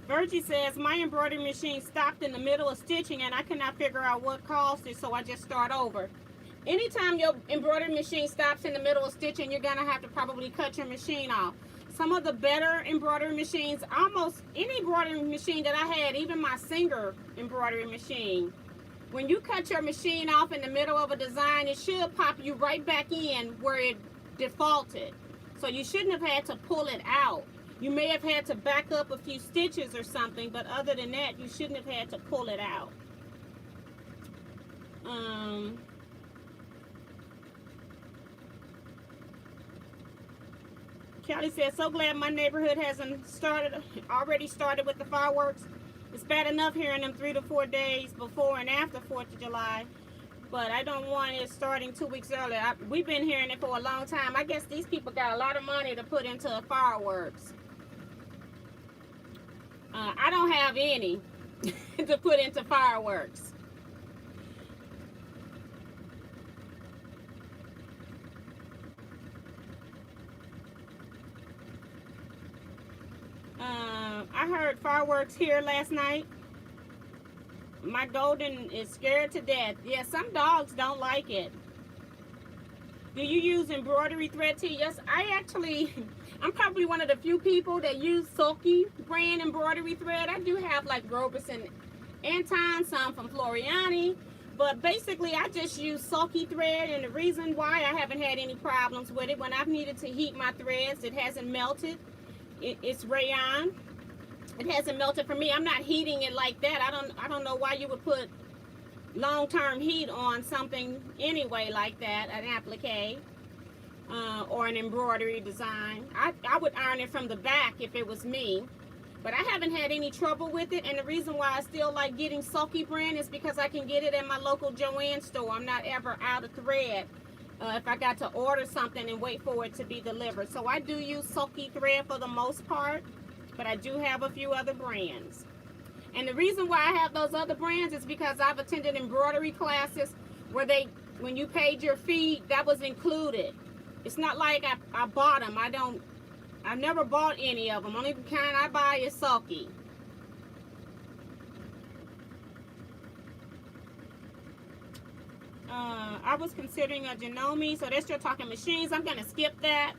Virgie says, my embroidery machine stopped in the middle of stitching and I cannot figure out what caused it, so I just start over. Anytime your embroidery machine stops in the middle of stitching, you're going to have to probably cut your machine off. Some of the better embroidery machines, almost any embroidery machine that I had, even my Singer embroidery machine, when you cut your machine off in the middle of a design, it should pop you right back in where it defaulted. So you shouldn't have had to pull it out. You may have had to back up a few stitches or something, but other than that, you shouldn't have had to pull it out. Kelly says, so glad my neighborhood hasn't already started with the fireworks. It's bad enough hearing them 3 to 4 days before and after 4th of July. But I don't want it starting 2 weeks earlier. We've been hearing it for a long time. I guess these people got a lot of money to put into fireworks. I don't have any to put into fireworks. I heard fireworks here last night. My golden is scared to death. Yeah, some dogs don't like it. Do you use embroidery thread tee? Yes, I'm probably one of the few people that use Sulky brand embroidery thread. I do have like Roberson Anton, some from Floriani, but basically I just use Sulky thread, and the reason why I haven't had any problems with it, when I've needed to heat my threads, it hasn't melted. It's rayon. It hasn't melted for me. I'm not heating it like that. I don't know why you would put long-term heat on something anyway like that, an applique or an embroidery design. I would iron it from the back if it was me, but I haven't had any trouble with it. And the reason why I still like getting Sulky brand is because I can get it at my local Joann store. I'm not ever out of thread if I got to order something and wait for it to be delivered. So I do use Sulky thread for the most part, but I do have a few other brands. And the reason why I have those other brands is because I've attended embroidery classes where when you paid your fee, that was included. It's not like I bought them. I've never bought any of them. Only kind I buy is Sulky. I was considering a Janome, so they're still talking machines. I'm going to skip that.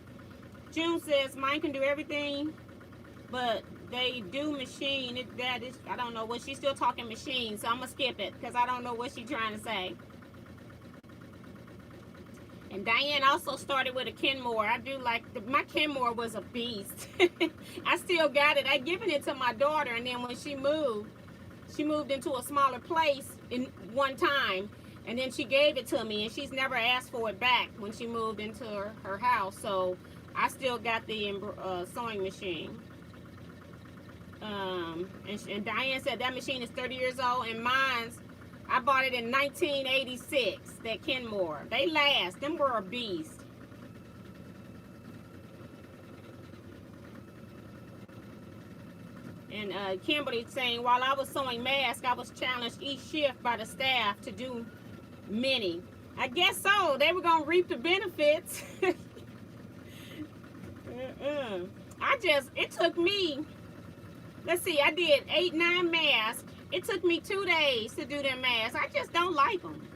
June says mine can do everything, but they do machine. That is, I don't know what she's still talking machine, so I'm gonna skip it because I don't know what she's trying to say. And Diane also started with a Kenmore. I do like, my Kenmore was a beast. I still got it. I given it to my daughter, and then when she moved into a smaller place in one time, and then she gave it to me, and she's never asked for it back when she moved into her house. So I still got the sewing machine. And Diane said that machine is 30 years old, and mine's, I bought it in 1986, that Kenmore. They last. Them were a beast. And Kimberly saying, while I was sewing masks, I was challenged each shift by the staff to do Minnie. I guess so. They were going to reap the benefits. It took me, let's see, I did 8-9 masks. It took me 2 days to do them masks. I just don't like them.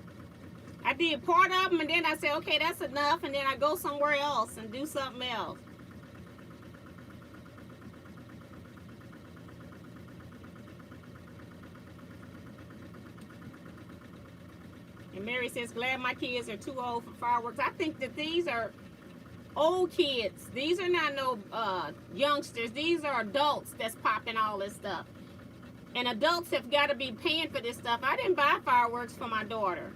I did part of them, and then I said, okay, that's enough, and then I go somewhere else and do something else. And Mary says, glad my kids are too old for fireworks. I think that these are old kids. These are not no youngsters. These are adults that's popping all this stuff. And adults have got to be paying for this stuff. I didn't buy fireworks for my daughter.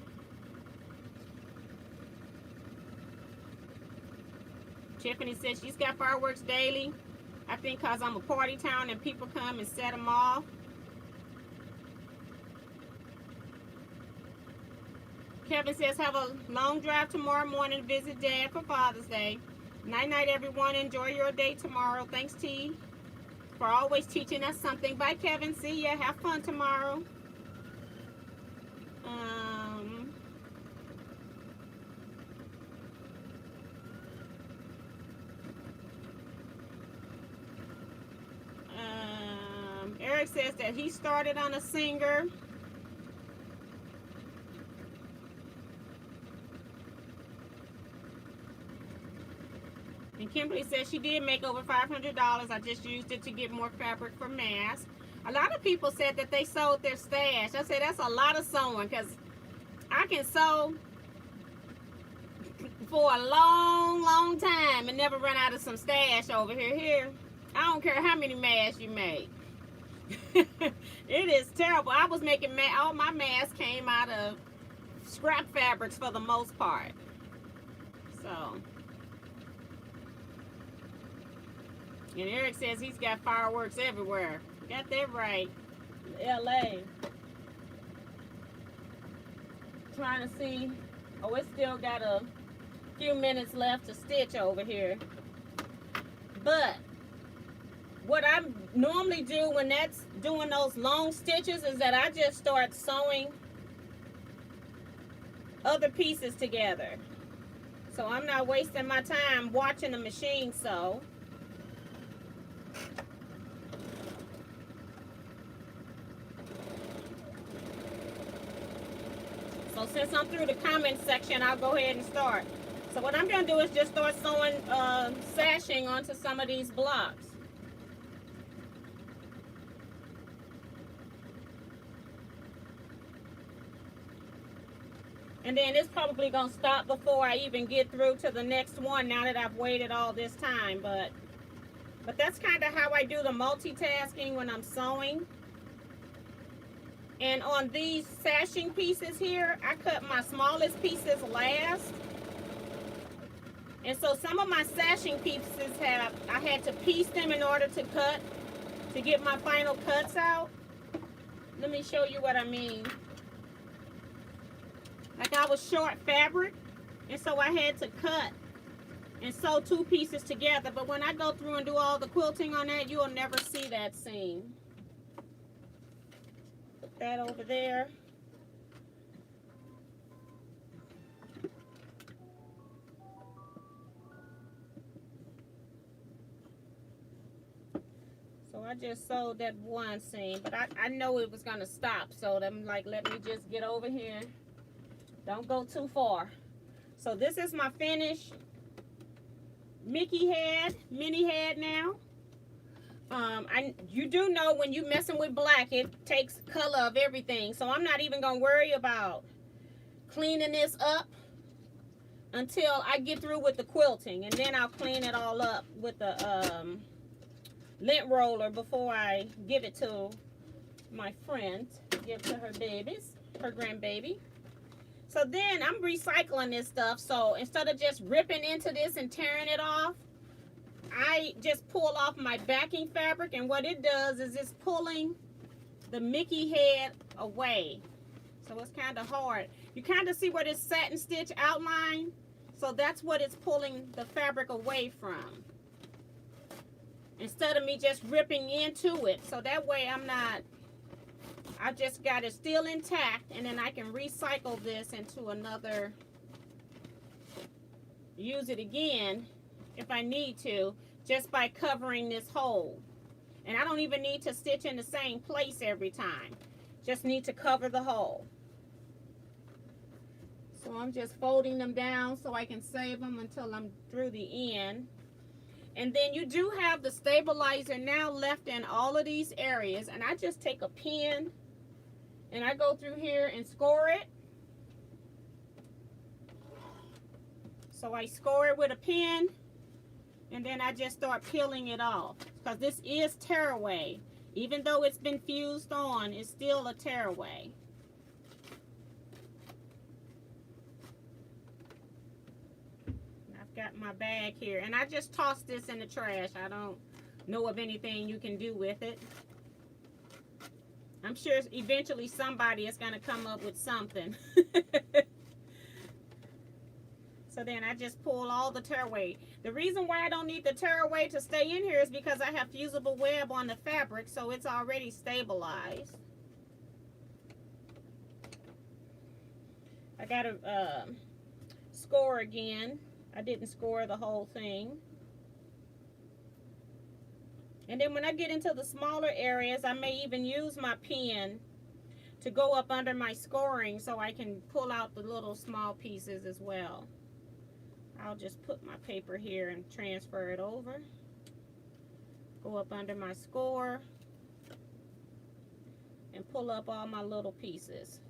Tiffany says she's got fireworks daily. I think because I'm a party town and people come and set them off. Kevin says, have a long drive tomorrow morning to visit Dad for Father's Day. Night-night, everyone. Enjoy your day tomorrow. Thanks, T, for always teaching us something. Bye, Kevin. See ya. Have fun tomorrow. Eric says that he started on a singer. And Kimberly says she did make over $500. I just used it to get more fabric for masks. A lot of people said that they sold their stash. I said that's a lot of sewing, because I can sew for a long, long time and never run out of some stash over here. I don't care how many masks you make. It is terrible. I was making all my masks came out of scrap fabrics for the most part. So. And Eric says he's got fireworks everywhere. Got that right. LA. Trying to see. Oh, it's still got a few minutes left to stitch over here. But what I normally do when that's doing those long stitches is that I just start sewing other pieces together. So I'm not wasting my time watching the machine sew. So since I'm through the comment section, I'll go ahead and start. So what I'm going to do is just start sewing sashing onto some of these blocks. And then it's probably going to stop before I even get through to the next one now that I've waited all this time. But that's kind of how I do the multitasking when I'm sewing. And on these sashing pieces here, I cut my smallest pieces last. And so some of my sashing pieces I had to piece them in order to cut, to get my final cuts out. Let me show you what I mean. Like I was short fabric, and so I had to cut and sew two pieces together. But when I go through and do all the quilting on that, you'll never see that seam. Put that over there. So I just sewed that one seam, but I know it was gonna stop, so I'm like, let me just get over here. Don't go too far. So this is my finished Minnie head now You do know when you messing with black, it takes color of everything. So I'm not even gonna worry about cleaning this up until I get through with the quilting, and then I'll clean it all up with the lint roller before I give it to my friend, give to her babies, her grandbaby. So then I'm recycling this stuff. So instead of just ripping into this and tearing it off, I just pull off my backing fabric, and what it does is it's pulling the Mickey head away. So it's kind of hard. You kind of see where this satin stitch outline? So that's what it's pulling the fabric away from. Instead of me just ripping into it. So that way I just got it still intact, and then I can recycle this into another, use it again if I need to, just by covering this hole. And I don't even need to stitch in the same place every time. Just need to cover the hole. So I'm just folding them down so I can save them until I'm through the end. And then you do have the stabilizer now left in all of these areas, and I just take a pin and I go through here and score it. So I score it with a pin, and then I just start peeling it off, because this is tearaway. Even though it's been fused on, it's still a tearaway. I've got my bag here, and I just toss this in the trash. I don't know of anything you can do with it. I'm sure eventually somebody is going to come up with something. So then I just pull all the tearaway. The reason why I don't need the tearaway to stay in here is because I have fusible web on the fabric, so it's already stabilized. I got to score again. I didn't score the whole thing. And then when I get into the smaller areas, I may even use my pen to go up under my scoring so I can pull out the little small pieces as well. I'll just put my paper here and transfer it over. Go up under my score and pull up all my little pieces.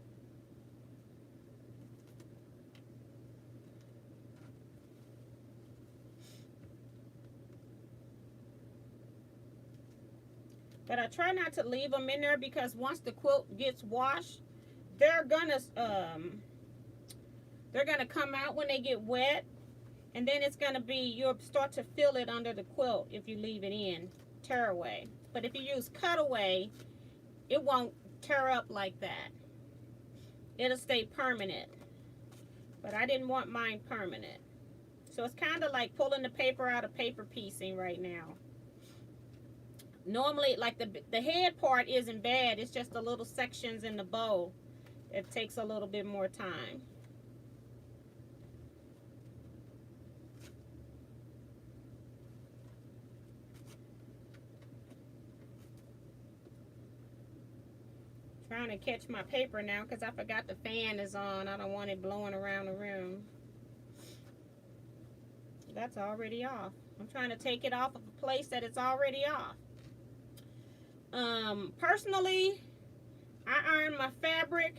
But I try not to leave them in there, because once the quilt gets washed, they're gonna come out when they get wet, and then it's gonna be, you'll start to feel it under the quilt if you leave it in tearaway. But if you use cutaway, it won't tear up like that. It'll stay permanent. But I didn't want mine permanent. So it's kind of like pulling the paper out of paper piecing right now. Normally, like the head part isn't bad. It's just the little sections in the bow. It takes a little bit more time. Trying to catch my paper now because I forgot the fan is on. I don't want it blowing around the room. That's already off. I'm trying to take it off of a place that it's already off. Personally, I iron my fabric.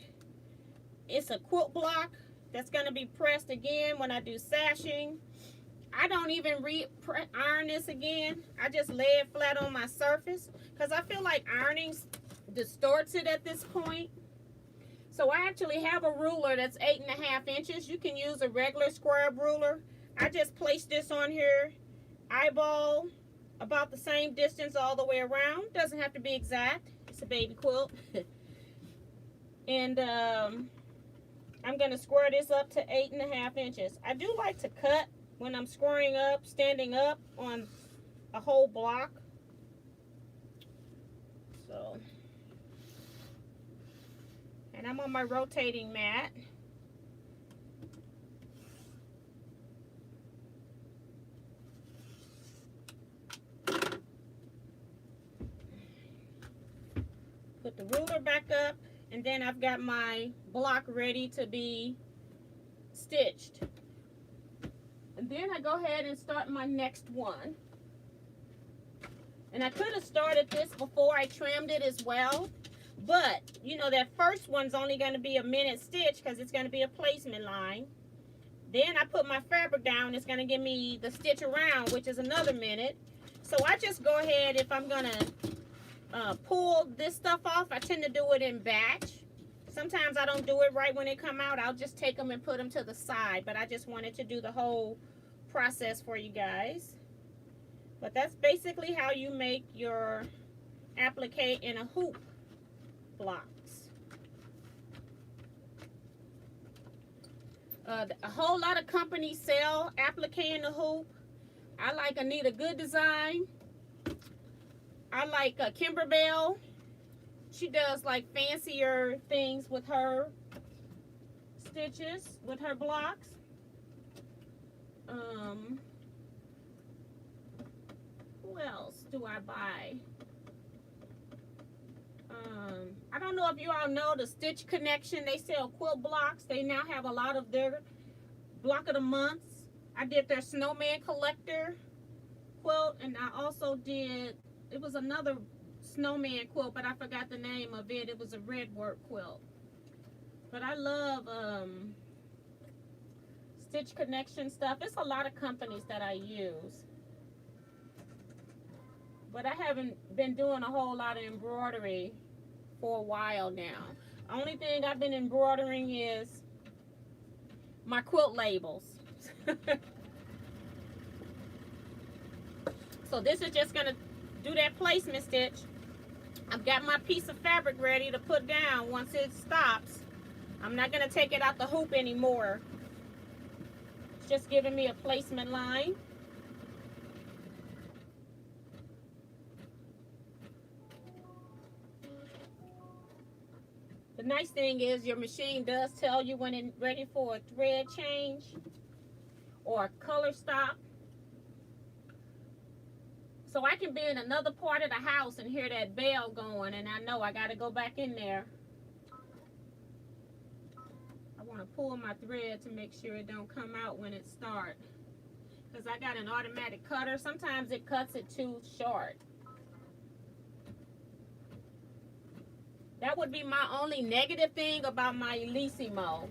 It's a quilt block that's going to be pressed again when I do sashing. I don't even iron this again. I just lay it flat on my surface because I feel like ironing distorts it at this point. So I actually have a ruler that's 8.5 inches. You can use a regular square ruler. I just place this on here, eyeball about the same distance all the way around. Doesn't have to be exact. It's a baby quilt. And I'm going to square this up to 8.5 inches. I do like to cut when I'm squaring up, standing up on a whole block. So, and I'm on my rotating mat. Put the ruler back up, and then I've got my block ready to be stitched. And then I go ahead and start my next one. And I could have started this before I trimmed it as well. But, you know, that first one's only going to be a minute stitch because it's going to be a placement line. Then I put my fabric down. It's going to give me the stitch around, which is another minute. So I just go ahead, if I'm going to pull this stuff off, I tend to do it in batch. Sometimes I don't do it right when they come out. I'll just take them and put them to the side. But I just wanted to do the whole process for you guys. But that's basically how you make your applique in a hoop blocks. A whole lot of companies sell applique in a hoop. I like Anita Good Design. I like Kimberbell. She does like fancier things with her stitches, with her blocks. Who else do I buy? I don't know if you all know the Stitch Connection. They sell quilt blocks. They now have a lot of their block of the months. I did their Snowman Collector quilt, and I also did, it was another snowman quilt, but I forgot the name of it. It was a red work quilt. But I love Stitch Connection stuff. It's a lot of companies that I use. But I haven't been doing a whole lot of embroidery for a while now. Only thing I've been embroidering is my quilt labels. So this is just going to do that placement stitch. I've got my piece of fabric ready to put down once it stops. I'm not going to take it out the hoop anymore. It's just giving me a placement line. The nice thing is your machine does tell you when it's ready for a thread change or a color stop. So I can be in another part of the house and hear that bell going, and I know I got to go back in there. I want to pull my thread to make sure it don't come out when it starts. Because I got an automatic cutter. Sometimes it cuts it too short. That would be my only negative thing about my Elissimo.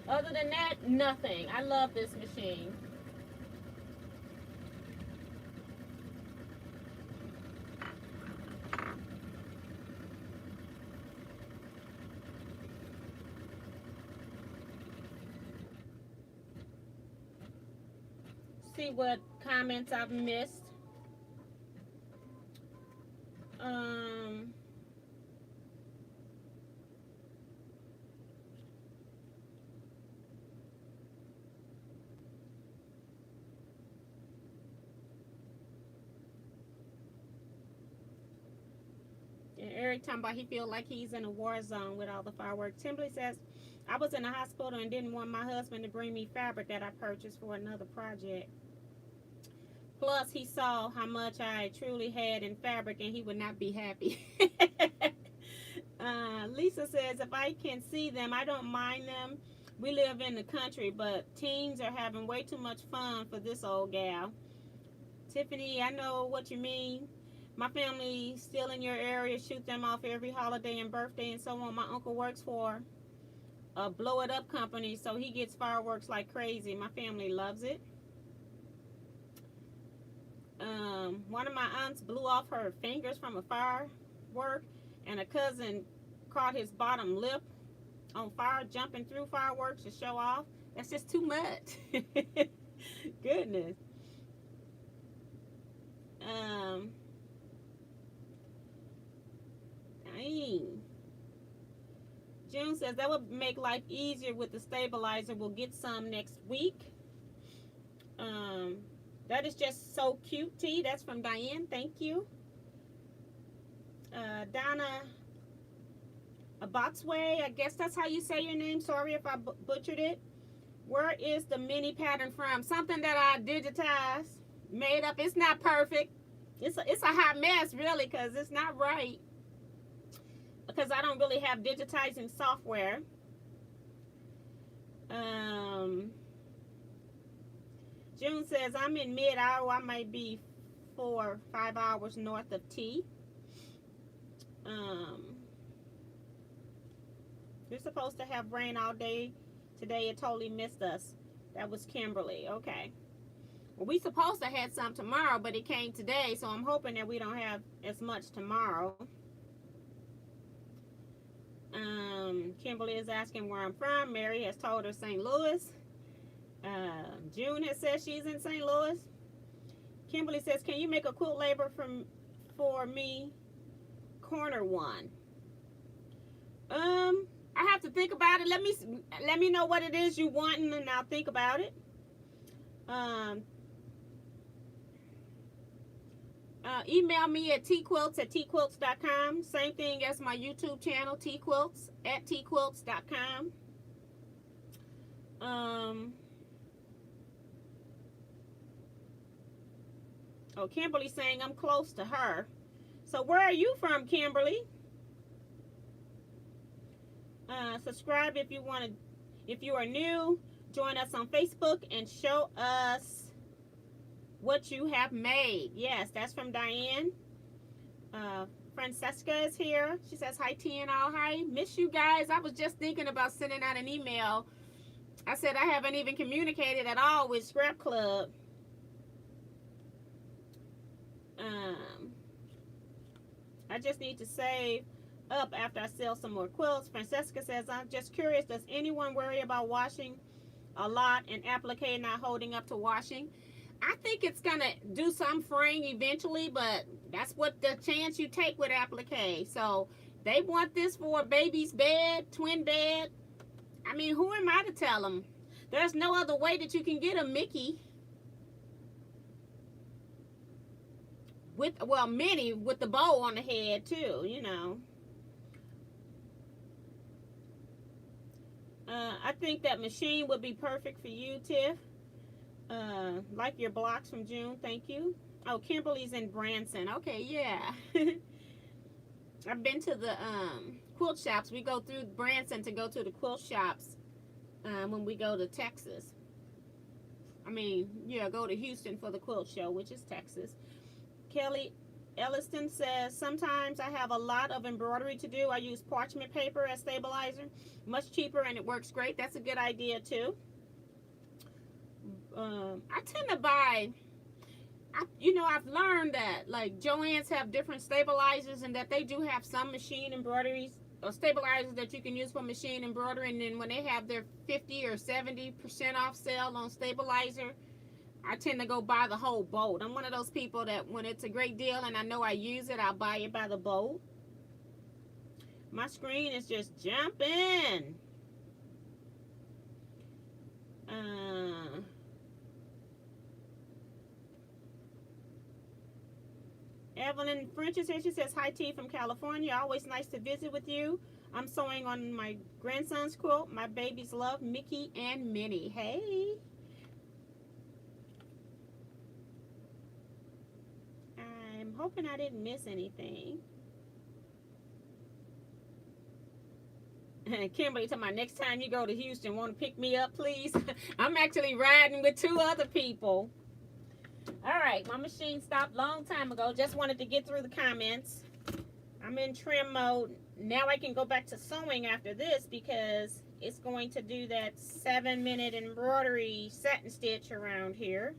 Other than that, nothing. I love this machine. See what comments I've missed. Eric talking about he feel like he's in a war zone with all the fireworks. Timberly says, I was in a hospital and didn't want my husband to bring me fabric that I purchased for another project. Plus, he saw how much I truly had in fabric and he would not be happy. Lisa says, if I can see them, I don't mind them. We live in the country, but teens are having way too much fun for this old gal. Tiffany, I know what you mean. My family still in your area, shoot them off every holiday and birthday and so on. My uncle works for a blow it up company, so he gets fireworks like crazy. My family loves it. One of my aunts blew off her fingers from a firework, and a cousin caught his bottom lip on fire, jumping through fireworks to show off. That's just too much. Goodness. Dang. June says that would make life easier with the stabilizer. We'll get some next week. That is just so cute, T. That's from Diane. Thank you. Donna Abotsway, I guess that's how you say your name. Sorry if I butchered it. Where is the mini pattern from? Something that I digitized, made up. It's not perfect. It's a hot mess, really, because it's not right. Because I don't really have digitizing software. June says, I'm in mid-hour. I might be for 5 hours north of T. We're supposed to have rain all day today. It totally missed us. That was Kimberly. Okay. Well, we supposed to have some tomorrow, but it came today, so I'm hoping that we don't have as much tomorrow. Kimberly is asking where I'm from. Mary has told her St. Louis. June has said she's in St. Louis. Kimberly says, can you make a quilt label for me? Corner one. I have to think about it. Let me know what it is you want, and I'll think about it. Email me at teaquilts@teaquilts.com. Same thing as my YouTube channel, Teaquilts at teaquilts.com. Oh, Kimberly's saying I'm close to her. So where are you from, Kimberly? Subscribe if you want to. If you are new, join us on Facebook and show us what you have made. Yes, that's from Diane. Francesca is here. She says, hi, T and all. Hi, miss you guys. I was just thinking about sending out an email. I said I haven't even communicated at all with Scrap Club. I just need to save up after I sell some more quilts. Francesca says, I'm just curious, does anyone worry about washing a lot and applique not holding up to washing? I think it's gonna do some fraying eventually, but that's what the chance you take with applique. So they want this for a baby's bed, twin bed. I mean, who am I to tell them? There's no other way that you can get a Mickey with, well, Minnie with the bow on the head too, you know. I think that machine would be perfect for you, Tiff. Like your blocks from June, thank you. Oh, Kimberly's in Branson. Okay, yeah. I've been to the quilt shops. We go through Branson to go to the quilt shops when we go to Texas. I mean, yeah, go to Houston for the quilt show, which is Texas. Kelly Elliston says, sometimes I have a lot of embroidery to do. I use parchment paper as stabilizer. Much cheaper and it works great. That's a good idea too. I tend to buy, I've learned that like Joann's have different stabilizers and that they do have some machine embroideries or stabilizers that you can use for machine embroidery, and then when they have their 50 or 70% off sale on stabilizer, I tend to go buy the whole boat. I'm one of those people that when it's a great deal and I know I use it, I'll buy it by the boat. My screen is just jumping. Evelyn French is here. She says, hi, T from California. Always nice to visit with you. I'm sewing on my grandson's quilt. My babies love Mickey and Minnie. Hey. I'm hoping I didn't miss anything. Kimberly, to my next time you go to Houston, want to pick me up, please? I'm actually riding with 2 other people. All right, my machine stopped long time ago. Just wanted to get through the comments. I'm in trim mode. Now I can go back to sewing after this because it's going to do that 7-minute embroidery satin stitch around here.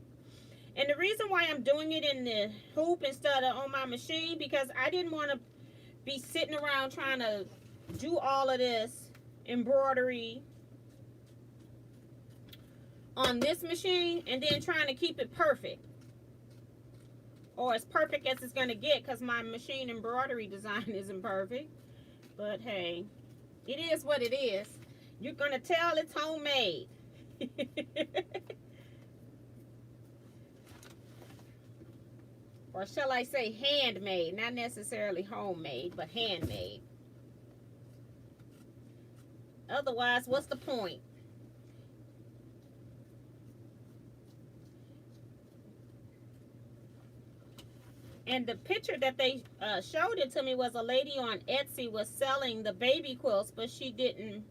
And the reason why I'm doing it in the hoop instead of on my machine, because I didn't want to be sitting around trying to do all of this embroidery on this machine and then trying to keep it perfect. Or as perfect as it's going to get, because my machine embroidery design isn't perfect. But hey, it is what it is. You're going to tell it's homemade. Or shall I say handmade, not necessarily homemade, but handmade. Otherwise, what's the point? And the picture that they showed it to me was a lady on Etsy was selling the baby quilts, but she didn't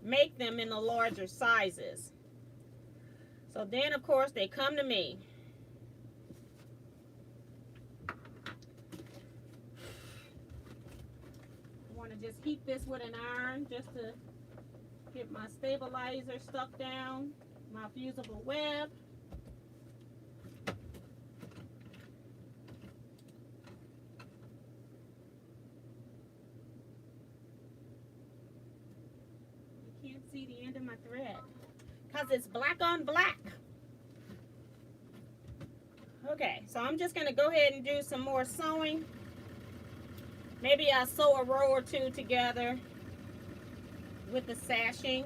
make them in the larger sizes. So then, of course, they come to me. want to just heat this with an iron just to get my stabilizer stuck down, my fusible web. You can't see the end of my thread because it's black on black. Okay, so I'm just going to go ahead and do some more sewing. Maybe I'll sew a row or two together with the sashing.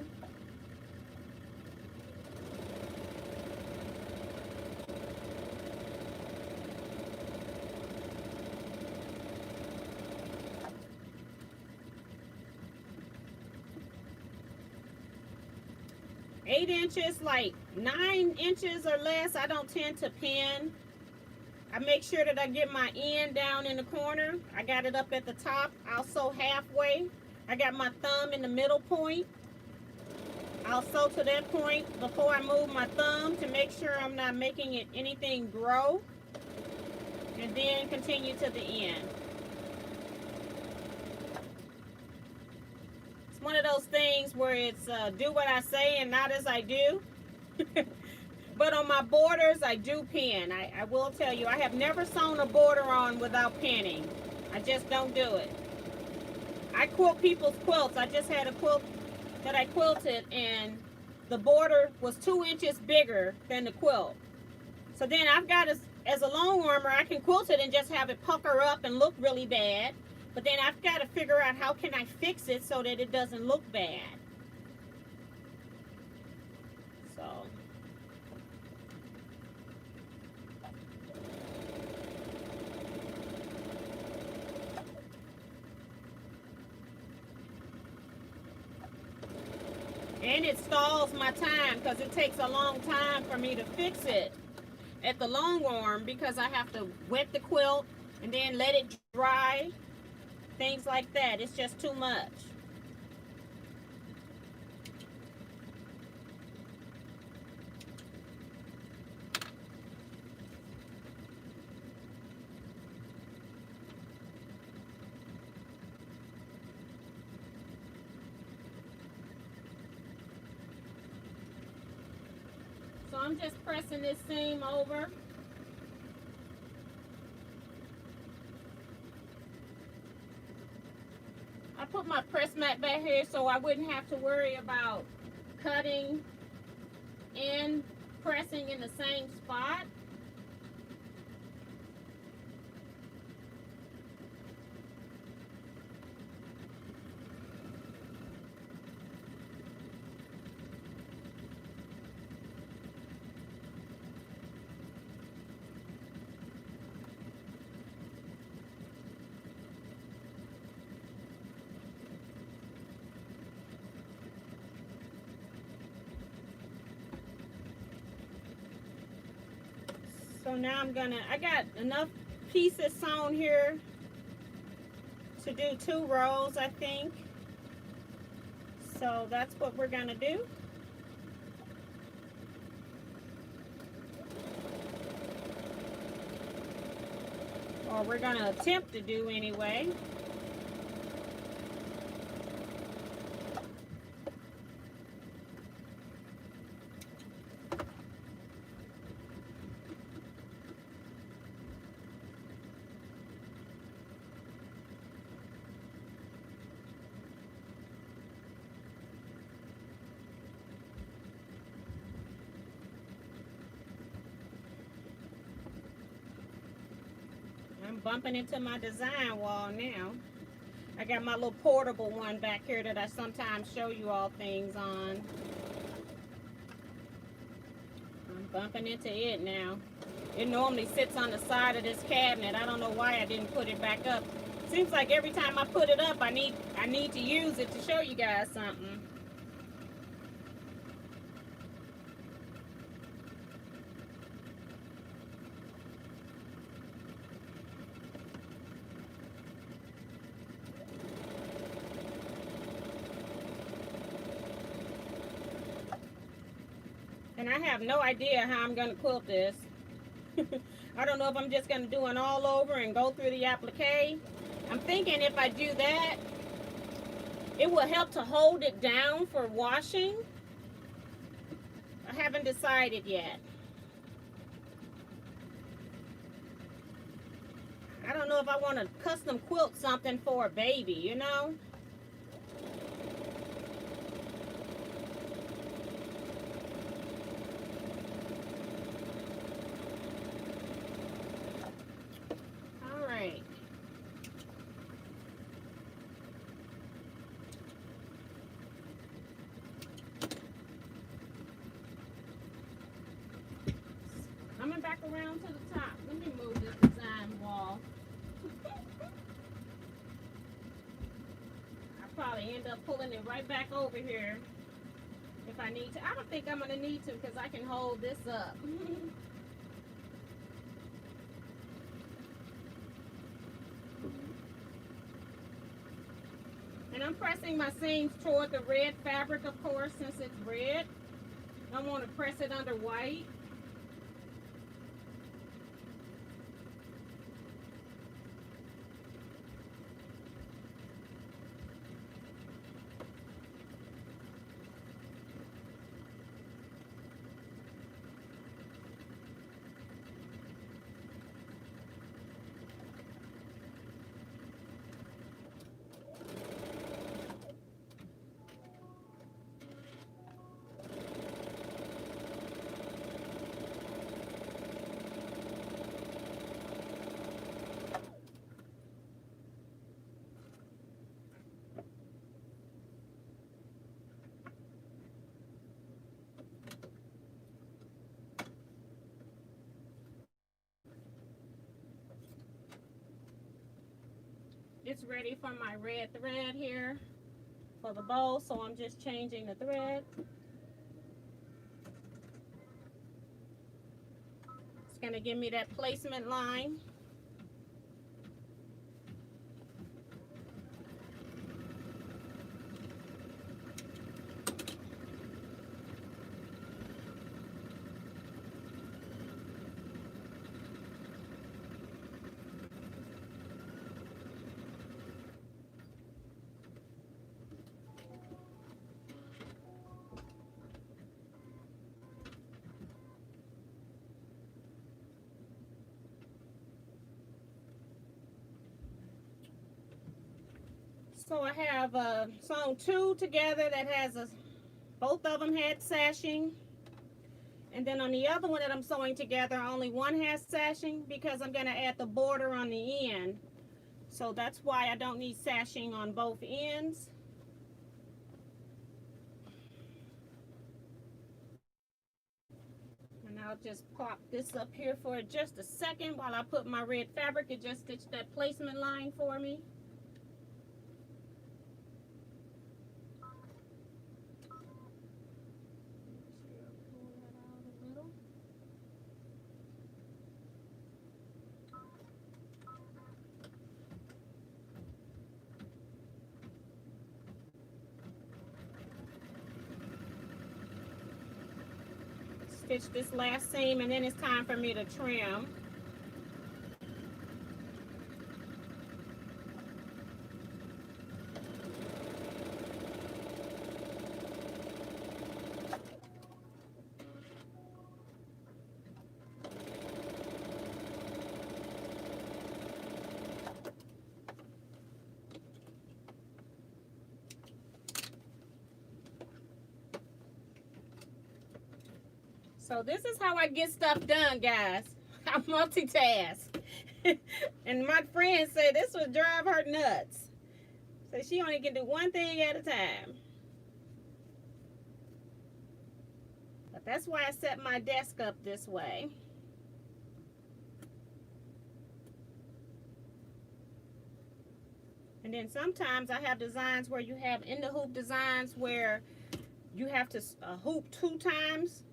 Eight inches, like 9 inches or less, I don't tend to pin. I make sure that I get my end down in the corner. I got it up at the top. I'll sew halfway. I got my thumb in the middle point. I'll sew to that point before I move my thumb to make sure I'm not making it anything grow. And then continue to the end. It's one of those things where it's do what I say and not as I do. But on my borders, I do pin. I will tell you, I have never sewn a border on without pinning. I just don't do it. I quilt people's quilts. I just had a quilt that I quilted, and the border was 2 inches bigger than the quilt. So then I've got, as a long armor, I can quilt it and just have it pucker up and look really bad. But then I've got to figure out how can I fix it so that it doesn't look bad. So... and it stalls my time because it takes a long time for me to fix it at the long arm because I have to wet the quilt and then let it dry. Things like that. It's just too much. So I'm just pressing this seam over. I put my press mat back here so I wouldn't have to worry about cutting and pressing in the same spot. So now I got enough pieces sewn here to do 2 rows, I think. So that's what we're gonna do. Or we're gonna attempt to do anyway. I'm bumping into my design wall now. I got my little portable one back here that I sometimes show you all things on. I'm bumping into it now. It normally sits on the side of this cabinet. I don't know why I didn't put it back up. Seems like every time I put it up, I need to use it to show you guys something. And I have no idea how I'm going to quilt this. I don't know if I'm just going to do an all over and go through the applique. I'm thinking if I do that, It will help to hold it down for washing. I haven't decided yet. I don't know if I want to custom quilt something for a baby, you know? All right. Coming back around to the top. Let me move this design wall. I probably end up pulling it right back over here if I need to. I don't think I'm going to need to because I can hold this up. And I'm pressing my seams toward the red fabric, of course, since it's red. I want to press it under white. It's ready for my red thread here for the bow, so I'm just changing the thread. It's going to give me that placement line. So I have sewn two together that has both of them had sashing. And then on the other one that I'm sewing together, only one has sashing because I'm going to add the border on the end. So that's why I don't need sashing on both ends. And I'll just pop this up here for just a second while I put my red fabric and just stitch that placement line for me. Stitch this last seam and then it's time for me to trim. So this is how I get stuff done, guys. I multitask. And my friend said this would drive her nuts. So she only can do one thing at a time. But that's why I set my desk up this way. And then sometimes I have designs where you have in the hoop designs where you have to hoop 2 times.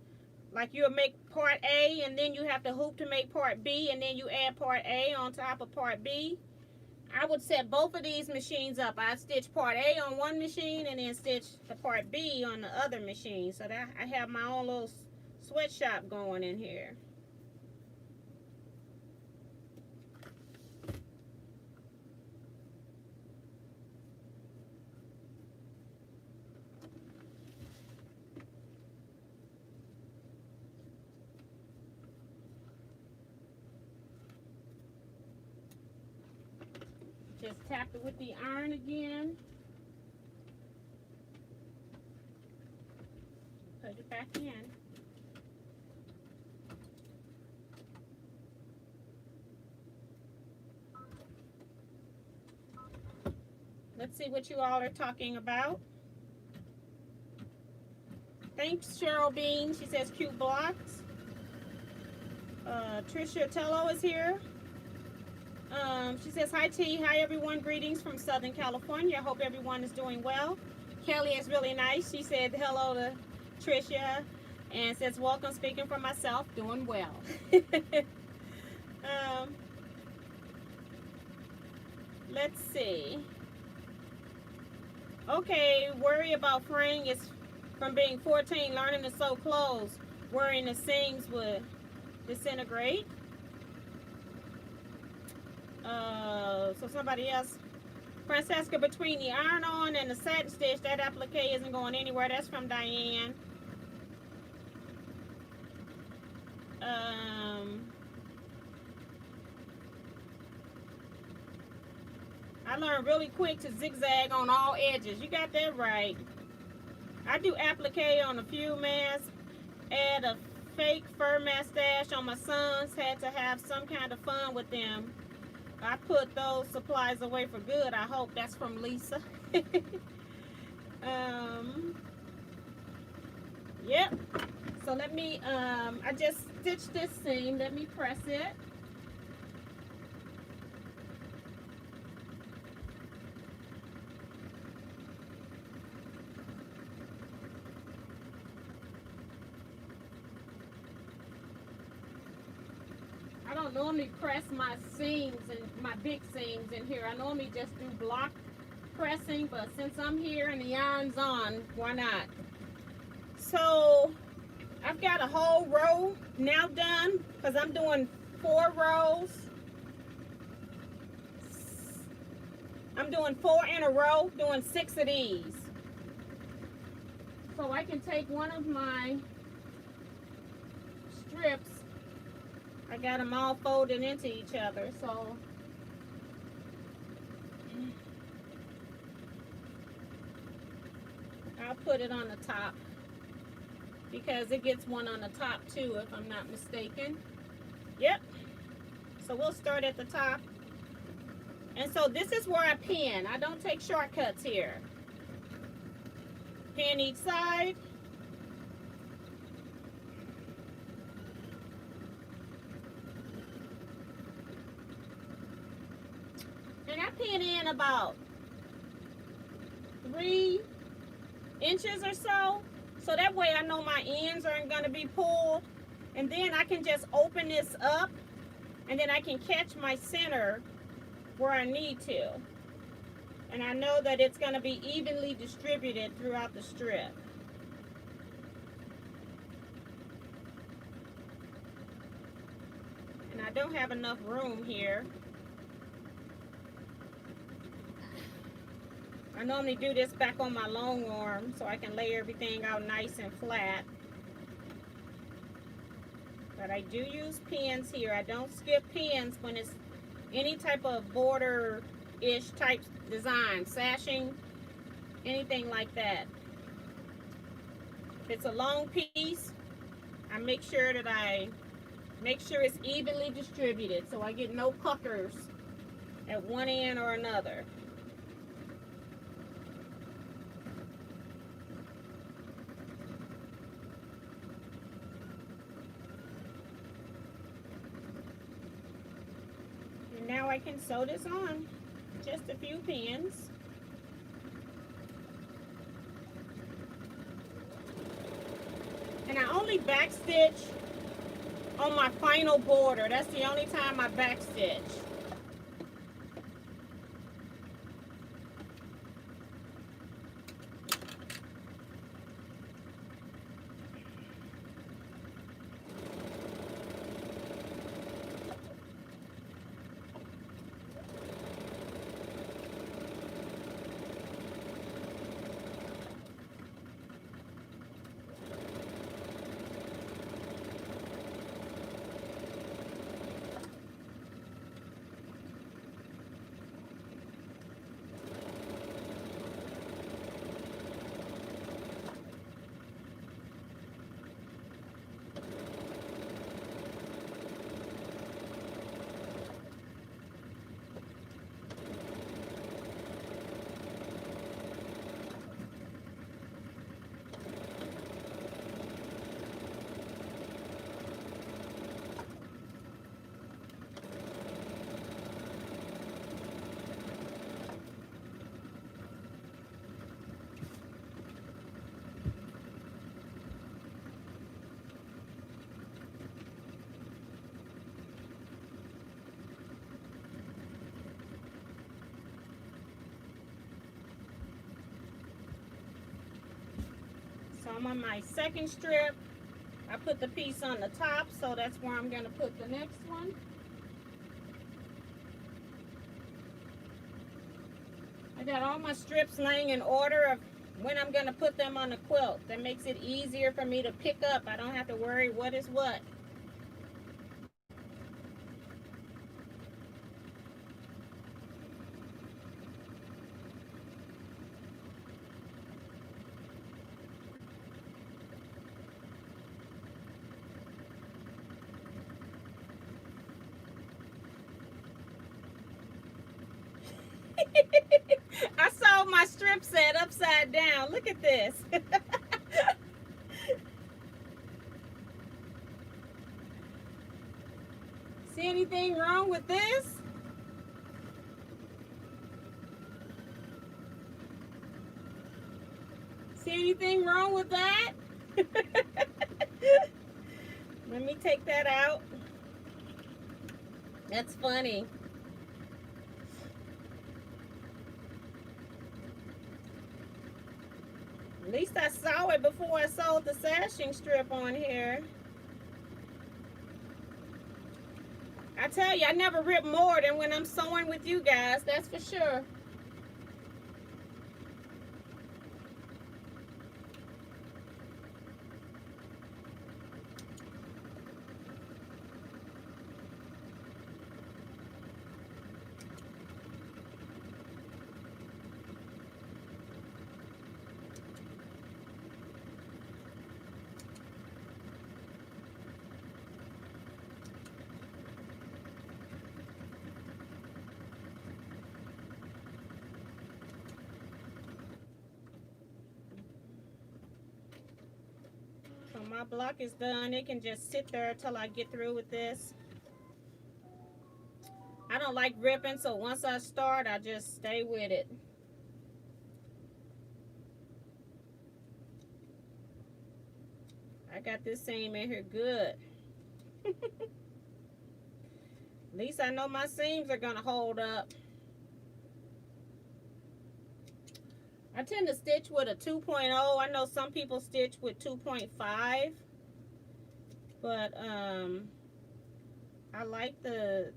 Like you'll make part A and then you have to hoop to make part B and then you add part A on top of part B. I would set both of these machines up. I stitch part A on one machine and then stitch the part B on the other machine. So that I have my own little sweatshop going in here. Just tap it with the iron again. Put it back in. Let's see what you all are talking about. Thanks, Cheryl Bean. She says cute blocks. Trisha Tello is here. She says, hi T, hi everyone, greetings from Southern California. I hope everyone is doing well. Kelly is really nice. She said hello to Trisha and says, welcome, speaking for myself, doing well. Let's see. Okay, worry about fraying is from being 14, learning to sew clothes, worrying the seams would disintegrate. So somebody else, Francesca, between the iron-on and the satin stitch, that applique isn't going anywhere. That's from Diane. I learned really quick to zigzag on all edges. You got that right. I do applique on a few masks, add a fake fur mustache on my sons, had to have some kind of fun with them. I put those supplies away for good. I hope. That's from Lisa. Yep. So let me, I just stitched this seam. Let me press it. I don't normally press my seams and my big seams in here. I normally just do block pressing, but since I'm here and the iron's on, why not? So I've got a whole row now done because I'm doing 4 rows. I'm doing 4 in a row, doing 6 of these. So I can take one of my strips. I got them all folded into each other, so I'll put it on the top because it gets one on the top too, if I'm not mistaken. Yep. So we'll start at the top. And so this is where I pin. I don't take shortcuts here. Pin each side. And I pin in about 3 inches or so. So that way I know my ends aren't going to be pulled. And then I can just open this up. And then I can catch my center where I need to. And I know that it's going to be evenly distributed throughout the strip. And I don't have enough room here. I normally do this back on my long arm so I can lay everything out nice and flat. But I do use pins here. I don't skip pins when it's any type of border-ish type design, sashing, anything like that. If it's a long piece, I make sure that it's evenly distributed so I get no puckers at one end or another. Now I can sew this on, just a few pins. And I only backstitch on my final border. That's the only time I backstitch. I'm on my second strip. I put the piece on the top, so that's where I'm going to put the next one. I got all my strips laying in order of when I'm going to put them on the quilt. That makes it easier for me to pick up. I don't have to worry what is what. I saw my strip set upside down. Look at this. See anything wrong with this? See anything wrong with that? Let me take that out. That's funny. At least I saw it before I sewed the sashing strip on here. I tell you, I never rip more than when I'm sewing with you guys, that's for sure. So my block is done. It can just sit there until I get through with this. I don't like ripping, so once I start, I just stay with it. I got this seam in here good. At least I know my seams are gonna hold up. I tend to stitch with a 2.0. I know some people stitch with 2.5, but I like the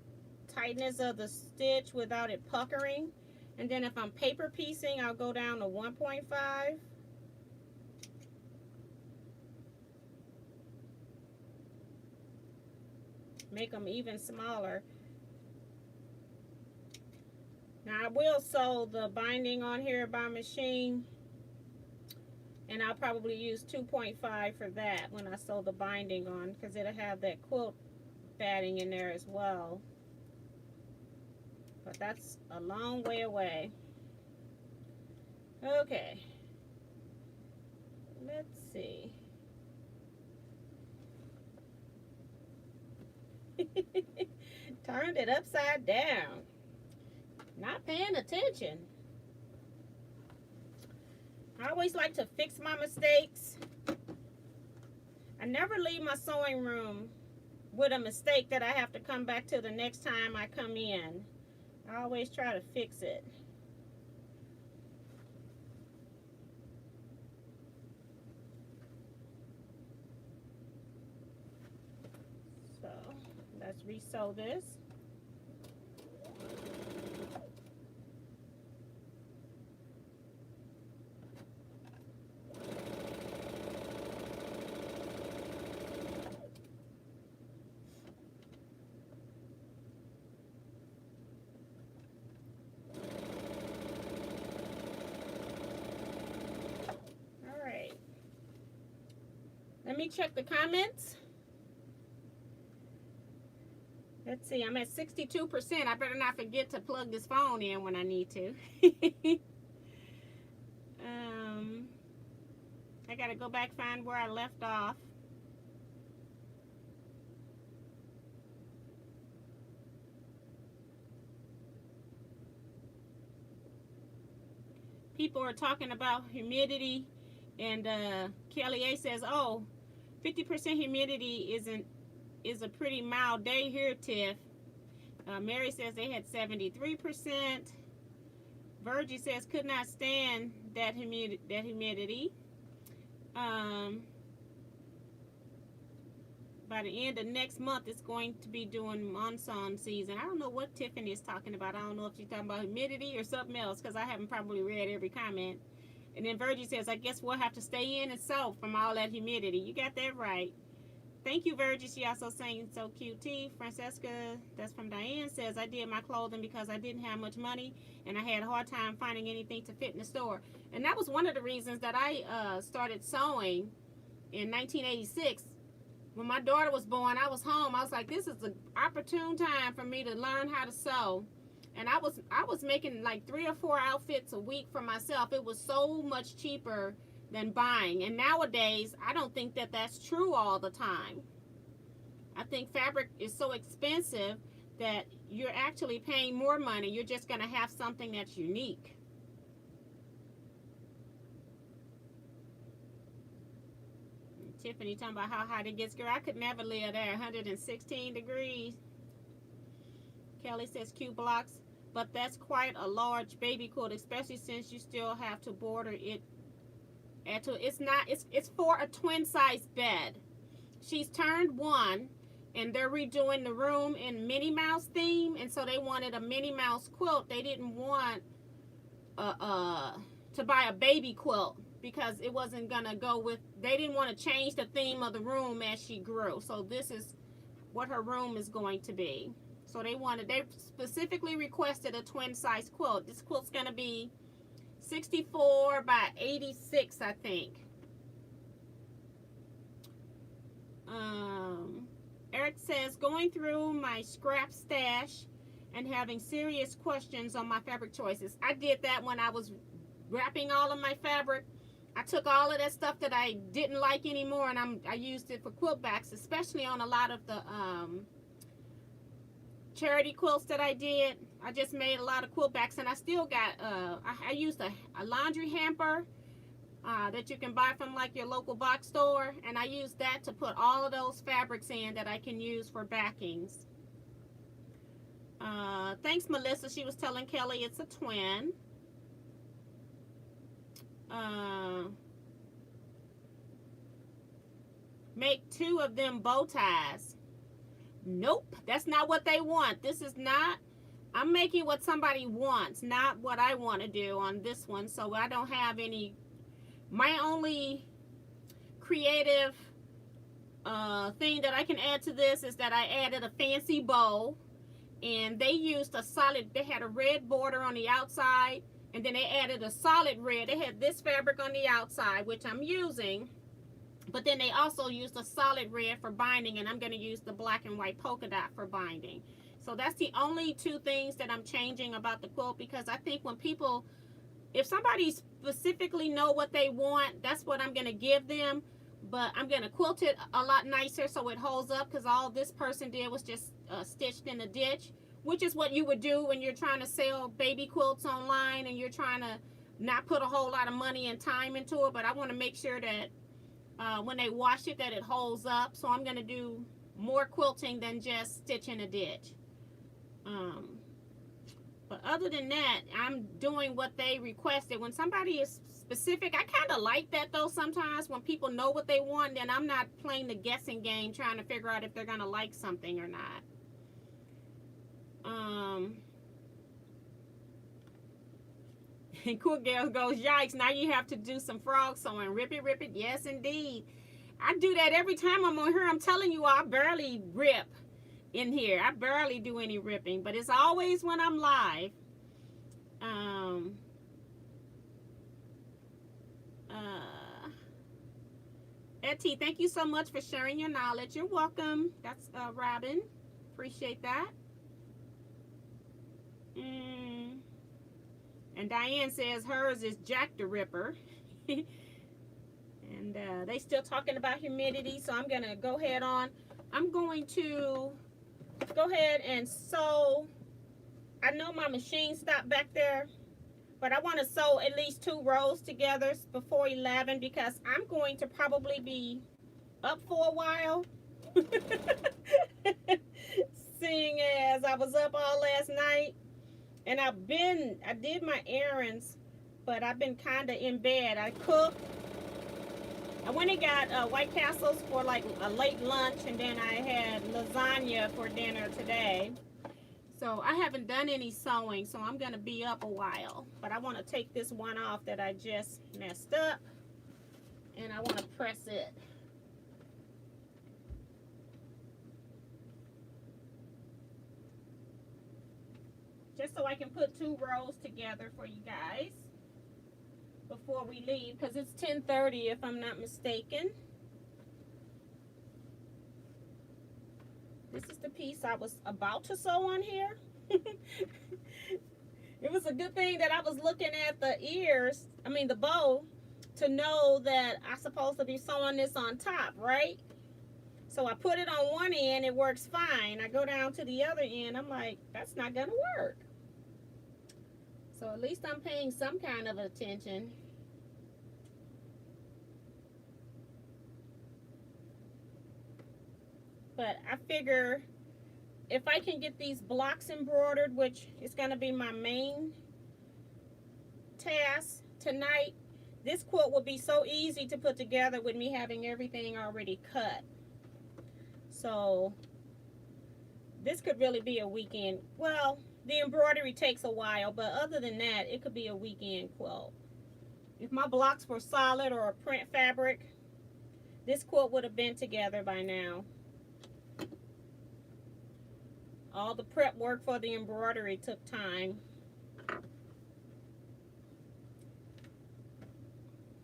tightness of the stitch without it puckering. And then if I'm paper piecing, I'll go down to 1.5. Make them even smaller. Now I will sew the binding on here by machine, and I'll probably use 2.5 for that when I sew the binding on, because it'll have that quilt batting in there as well. But that's a long way away. Okay, let's see. Turned it upside down. Not paying attention. I always like to fix my mistakes. I never leave my sewing room with a mistake that I have to come back to the next time I come in. I always try to fix it. So let's resew this. Let me check the comments. Let's see, I'm at 62%. I better not forget to plug this phone in when I need to. I gotta go back, find where I left off. People are talking about humidity, and Kelly A says, oh, 50% humidity is a pretty mild day here, Tiff. Mary says they had 73%. Virgie says could not stand that humidity. By the end of next month, it's going to be doing monsoon season. I don't know what Tiffany is talking about. I don't know if she's talking about humidity or something else, because I haven't probably read every comment. And then Virgie says, I guess we'll have to stay in and soak from all that humidity. You got that right. Thank you, Virgie. She also saying so cute. Francesca, that's from Diane, says, I did my clothing because I didn't have much money and I had a hard time finding anything to fit in the store. And that was one of the reasons that I started sewing in 1986. When my daughter was born, I was home. I was like, this is an opportune time for me to learn how to sew. And I was making like 3 or 4 outfits a week for myself. It was so much cheaper than buying. And nowadays, I don't think that that's true all the time. I think fabric is so expensive that you're actually paying more money. You're just going to have something that's unique. Tiffany talking about how hot it gets. Girl, I could never live there. 116 degrees. Kelly says cute blocks. But that's quite a large baby quilt, especially since you still have to border it. It's for a twin size bed. She's turned 1 and they're redoing the room in Minnie Mouse theme, and so they wanted a Minnie Mouse quilt. They didn't want to buy a baby quilt because it wasn't gonna go with, they didn't want to change the theme of the room as she grew. So this is what her room is going to be. So they specifically requested a twin size quilt. This quilt's gonna be 64 by 86, I think. Eric says, going through my scrap stash and having serious questions on my fabric choices. I did that when I was wrapping all of my fabric. I took all of that stuff that I didn't like anymore, and I used it for quilt backs, especially on a lot of the charity quilts that I did. I just made a lot of quilt backs, and I still got I used a laundry hamper that you can buy from like your local box store, and I used that to put all of those fabrics in that I can use for backings. Thanks, Melissa. She was telling Kelly it's a twin. Make 2 of them bow ties. Nope, that's not what they want. This is not, I'm making what somebody wants, not what I want to do on this one. So I don't have any, my only creative thing that I can add to this is that I added a fancy bow, and they used a solid, they had a red border on the outside, and then they added a solid red. They had this fabric on the outside, which I'm using, but then they also used a solid red for binding, and I'm going to use the black and white polka dot for binding. So that's the only 2 things that I'm changing about the quilt, because I think when people, if somebody specifically know what they want, that's what I'm going to give them. But I'm going to quilt it a lot nicer so it holds up, because all this person did was just stitched in a ditch, which is what you would do when you're trying to sell baby quilts online and you're trying to not put a whole lot of money and time into it. But I want to make sure that when they wash it, that it holds up. So I'm going to do more quilting than just stitch in a ditch. But other than that, I'm doing what they requested. When somebody is specific, I kind of like that though sometimes, when people know what they want, then I'm not playing the guessing game trying to figure out if they're going to like something or not. And Cool Girl goes, yikes, now you have to do some frog sewing. Rip it, rip it. Yes, indeed. I do that every time I'm on here. I'm telling you, I barely rip in here. I barely do any ripping, but it's always when I'm live. Etty, thank you so much for sharing your knowledge. You're welcome. That's Robin. Appreciate that. And Diane says hers is Jack the Ripper. And they still talking about humidity, so I'm gonna go ahead on. I'm going to go ahead and sew. I know my machine stopped back there, but I want to sew at least 2 rows together before 11, because I'm going to probably be up for a while. Seeing as I was up all last night, and I did my errands, but I've been kind of in bed. I cooked, I went and got White Castles for like a late lunch, and then I had lasagna for dinner today. So I haven't done any sewing, so I'm going to be up a while. But I want to take this one off that I just messed up, and I want to press it. Just so I can put 2 rows together for you guys before we leave, because it's 10:30 if I'm not mistaken. This is the piece I was about to sew on here. It was a good thing that I was looking at the ears, I mean the bow, to know that I'm supposed to be sewing this on top, right? So I put it on one end, it works fine. I go down to the other end, I'm like, that's not gonna work. So at least I'm paying some kind of attention. But I figure if I can get these blocks embroidered, which is going to be my main task tonight, this quilt will be so easy to put together with me having everything already cut. So this could really be a weekend. Well, the embroidery takes a while, but other than that, it could be a weekend quilt. If my blocks were solid or a print fabric, this quilt would have been together by now. All the prep work for the embroidery took time.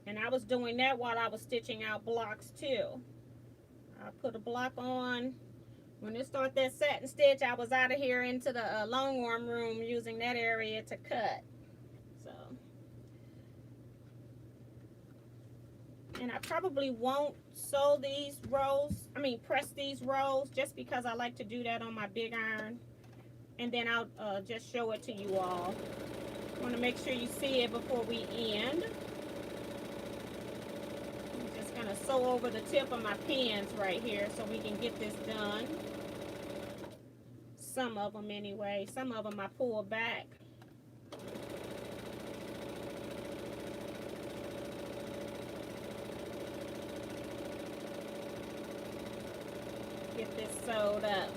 And I was doing that while I was stitching out blocks too. I put a block on. When it started that satin stitch, I was out of here into the long arm room using that area to cut. So, and I probably won't sew these rows, press these rows, just because I like to do that on my big iron. And then I'll just show it to you all. I want to make sure you see it before we end. I'm just going to sew over the tip of my pins right here so we can get this done. Some of them anyway. Some of them I pull back. Get this sewed up.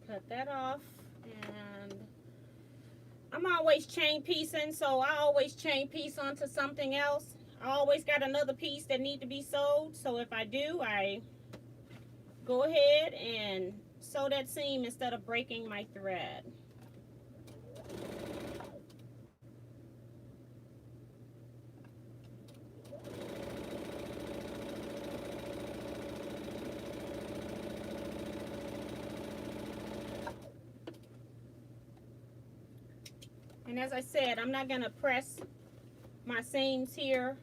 Cut that off, and I'm always chain piecing, so I always chain piece onto something else. I always got another piece that need to be sewed, so if I do, I go ahead and sew that seam instead of breaking my thread. And as I said, I'm not going to press my seams here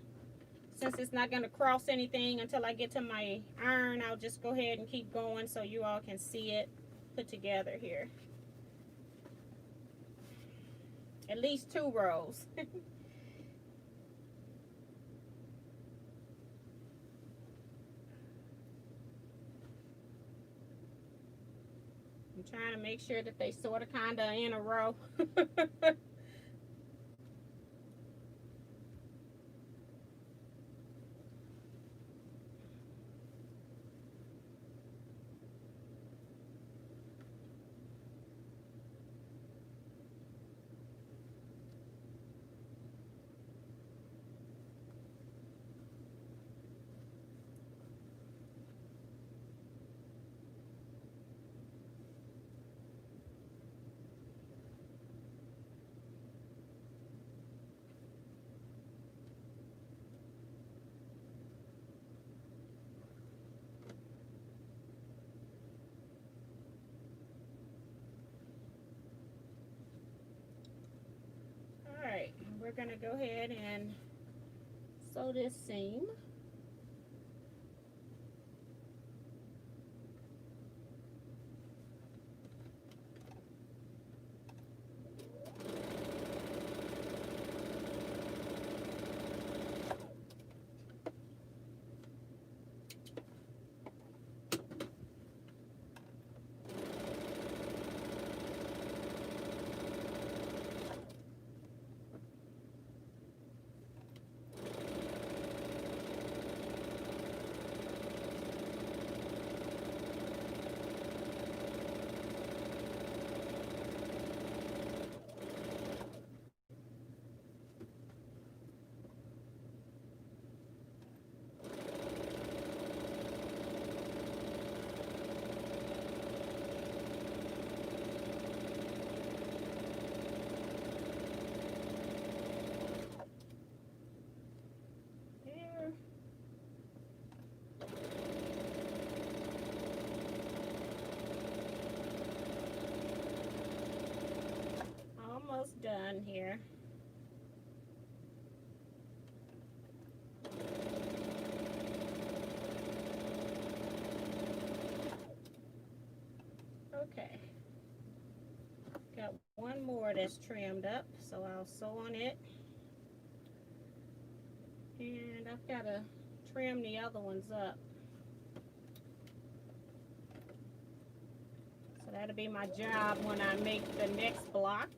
since it's not going to cross anything until I get to my iron. I'll just go ahead and keep going so you all can see it put together here. At least 2 rows. I'm trying to make sure that they sort of kind of in a row. we're going to go ahead and sew this seam. Almost done here. Okay. Got one more that's trimmed up, so I'll sew on it. And I've got to trim the other ones up. So that'll be my job when I make the next block.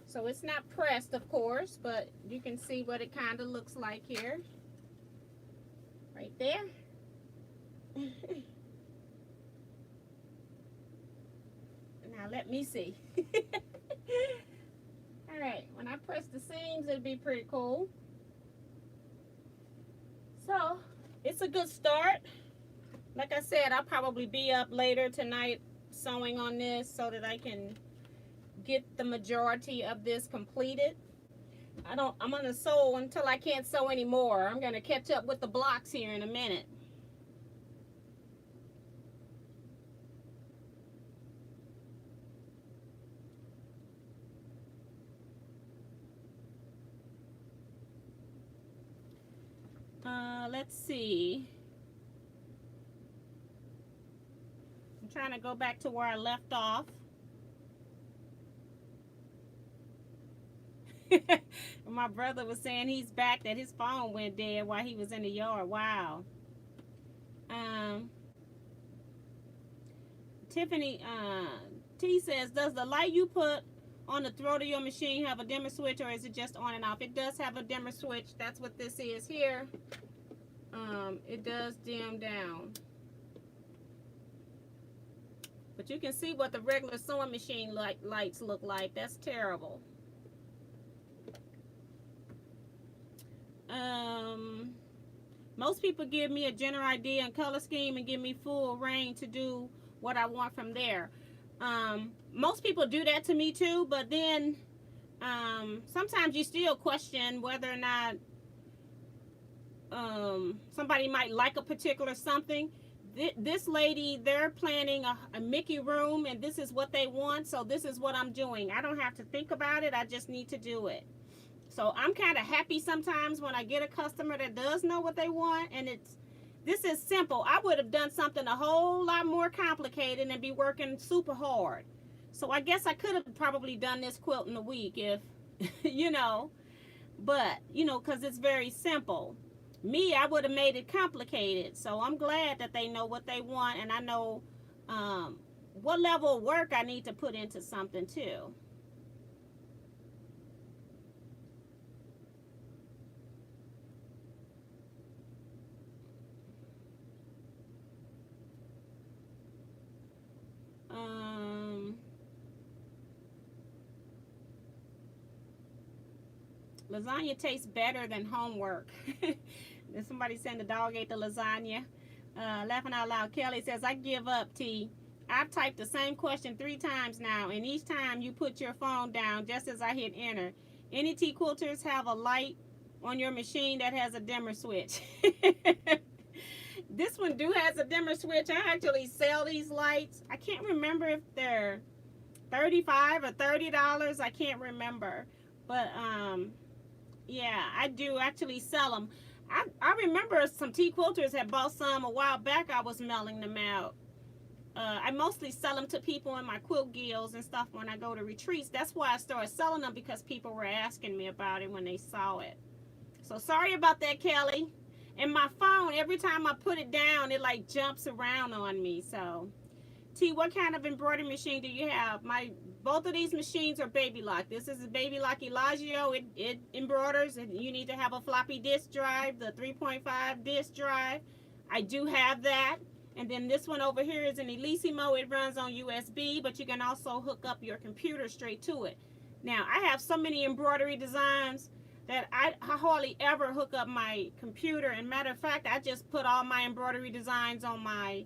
So it's not pressed, of course, but you can see what it kind of looks like here. Right there. Now let me see. All right, when I press the seams, it'll be pretty cool. So it's a good start. Like I said, I'll probably be up later tonight sewing on this so that I can get the majority of this completed. I'm gonna sew until I can't sew anymore. I'm gonna catch up with the blocks here in a minute. Let's see. I'm trying to go back to where I left off. My brother was saying he's back, that his phone went dead while he was in the yard. Wow. Tiffany T says, does the light you put on the throat of your machine have a dimmer switch, or is it just on and off? It does have a dimmer switch. That's what this is here. It does dim down. But you can see what the regular sewing machine lights look like. That's terrible. Most people give me a general idea and color scheme and give me full reign to do what I want from there. Most people do that to me too, but then sometimes you still question whether or not somebody might like a particular something. This lady, they're planning a Mickey room, and this is what they want, so this is what I'm doing. I don't have to think about it. I just need to do it. So I'm kind of happy sometimes when I get a customer that does know what they want, and this is simple. I would have done something a whole lot more complicated and be working super hard. So I guess I could have probably done this quilt in a week if, you know, but, you know, because it's very simple. Me, I would have made it complicated. So I'm glad that they know what they want, and I know what level of work I need to put into something too. Lasagna tastes better than homework. There's somebody saying the dog ate the lasagna. Laughing out loud, Kelly says, I give up, T. I've typed the same question 3 times now, and each time you put your phone down just as I hit enter. Any Teaquilters have a light on your machine that has a dimmer switch? This one has a dimmer switch. I actually sell these lights. I can't remember if they're $35 or $30. I can't remember. But yeah, I do actually sell them. I remember some Teaquilters had bought some a while back. I was mailing them out. I mostly sell them to people in my quilt guilds and stuff when I go to retreats. That's why I started selling them, because people were asking me about it when they saw it. So sorry about that, Kelly. And my phone, every time I put it down, it like jumps around on me. So, T, what kind of embroidery machine do you have? Both of these machines are Baby Lock. This is a Baby Lock Elagio. It embroiders, and you need to have a floppy disk drive, the 3.5 disk drive. I do have that. And then this one over here is an Elissimo. It runs on USB, but you can also hook up your computer straight to it. Now, I have so many embroidery designs that I hardly ever hook up my computer. And matter of fact, I just put all my embroidery designs on my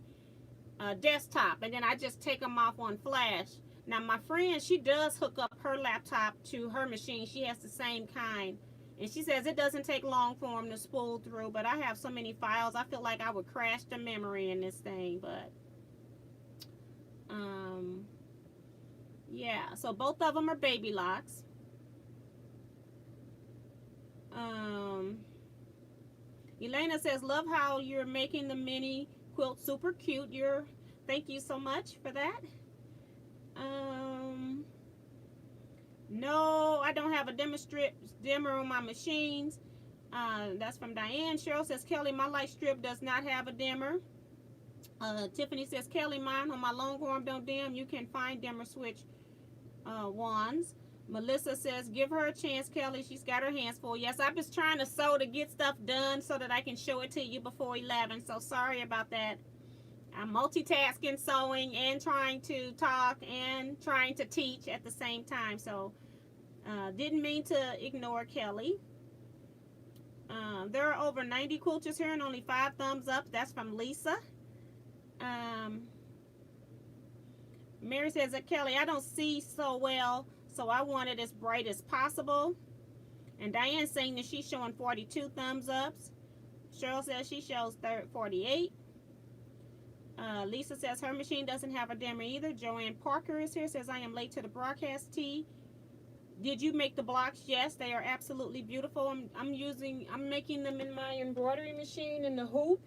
desktop, and then I just take them off on flash. Now, my friend, she does hook up her laptop to her machine. She has the same kind. And she says it doesn't take long for them to spool through, but I have so many files, I feel like I would crash the memory in this thing. But yeah, so both of them are Baby Locks. Elena says, love how you're making the mini quilt super cute. Thank you so much for that. No, I don't have a dimmer on my machines. That's from Diane. Cheryl says, Kelly, my light strip does not have a dimmer. Tiffany says, Kelly, mine on my Longhorn don't dim. You can find dimmer switch wands. Melissa says, give her a chance, Kelly. She's got her hands full. Yes, I've been trying to sew to get stuff done so that I can show it to you before 11. So sorry about that. I'm multitasking, sewing, and trying to talk and trying to teach at the same time. So didn't mean to ignore Kelly. There are over 90 quilters here and only 5 thumbs up. That's from Lisa. Mary says, Kelly, I don't see so well, so I want it as bright as possible. And Diane's saying that she's showing 42 thumbs ups. Cheryl says she shows 48. Lisa says her machine doesn't have a dimmer either. Joanne Parker is here, says I am late to the broadcast. T, did you make the blocks? Yes, they are absolutely beautiful. I'm making them in my embroidery machine in the hoop.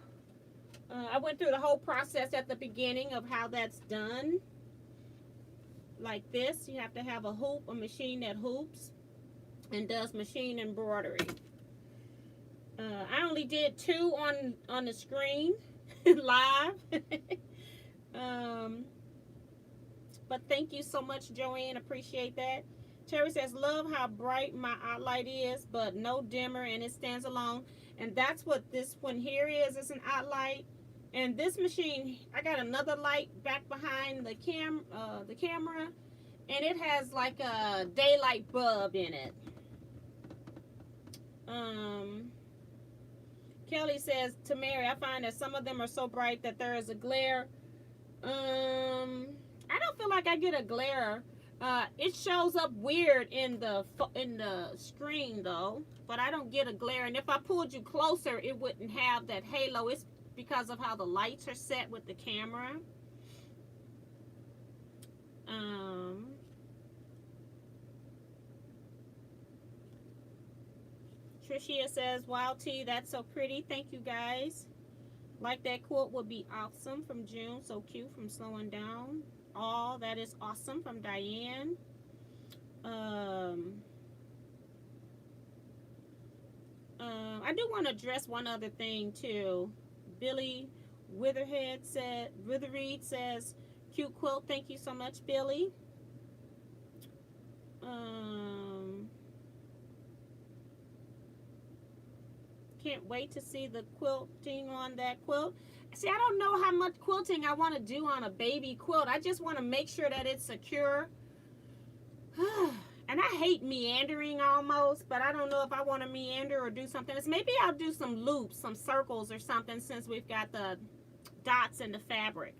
I went through the whole process at the beginning of how that's done. Like this, you have to have a hoop, a machine that hoops and does machine embroidery. I only did 2 on the screen live. But thank you so much, Joanne. Appreciate that. Terry says, love how bright my outlight is, but no dimmer, and it stands alone. And that's what this one here is. It's an outlight. And this machine, I got another light back behind the camera, and it has like a daylight bulb in it. Kelly says to Mary, I find that some of them are so bright that there is a glare. I don't feel like I get a glare. It shows up weird in the screen though, but I don't get a glare. And if I pulled you closer, it wouldn't have that halo. It's because of how the lights are set with the camera. Tricia says, wow, T, that's so pretty. Thank you, guys. Like that quilt would be awesome from June. So cute from Slowing Down. Oh, that is awesome from Diane. I do want to address one other thing too. Billy Withereed says, cute quilt. Thank you so much, Billy. Can't wait to see the quilting on that quilt. See, I don't know how much quilting I want to do on a baby quilt. I just want to make sure that it's secure. And I hate meandering almost, but I don't know if I want to meander or do something else. Maybe I'll do some loops, some circles or something, since we've got the dots in the fabric.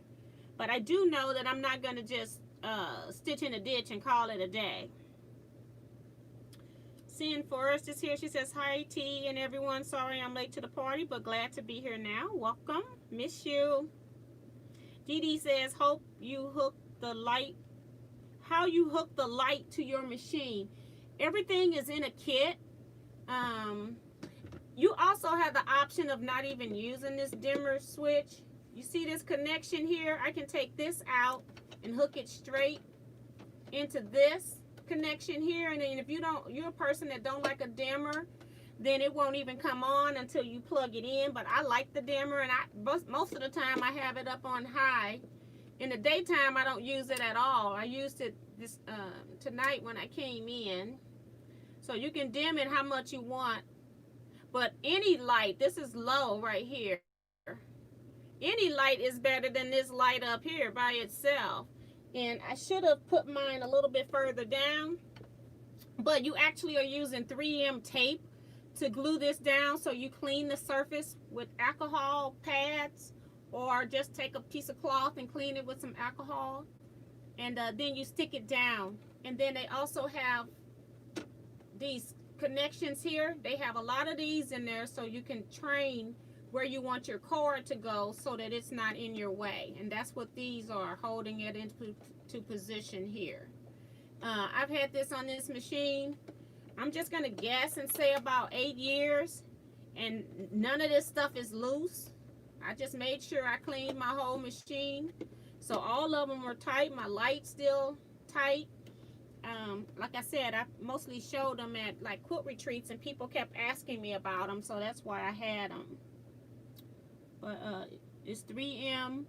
But I do know that I'm not going to just stitch in a ditch and call it a day. Seeing Forrest is here. She says, hi, T and everyone. Sorry I'm late to the party, but glad to be here now. Welcome. Miss you. Dee Dee says, hope you hook the light. How you hook the light to your machine. Everything is in a kit. You also have the option of not even using this dimmer switch. You see this connection here? I can take this out and hook it straight into this connection here. And then if you're a person that don't like a dimmer, then it won't even come on until you plug it in. But I like the dimmer, and most of the time I have it up on high. In the daytime I don't use it at all. I used it this tonight when I came in. So you can dim it how much you want. But any light, this is low right here. Any light is better than this light up here by itself. And I should have put mine a little bit further down. But you actually are using 3M tape to glue this down. So you clean the surface with alcohol pads, or just take a piece of cloth and clean it with some alcohol. And then you stick it down. And then they also have these connections here. They have a lot of these in there, so you can train where you want your cord to go so that it's not in your way. And that's what these are, holding it into position here. I've had this on this machine, I'm just gonna guess and say about 8 years, and none of this stuff is loose. I just made sure I cleaned my whole machine, so all of them were tight. My light's still tight. Like I said, I mostly showed them at like quilt retreats, and people kept asking me about them, so that's why I had them. But it's 3M.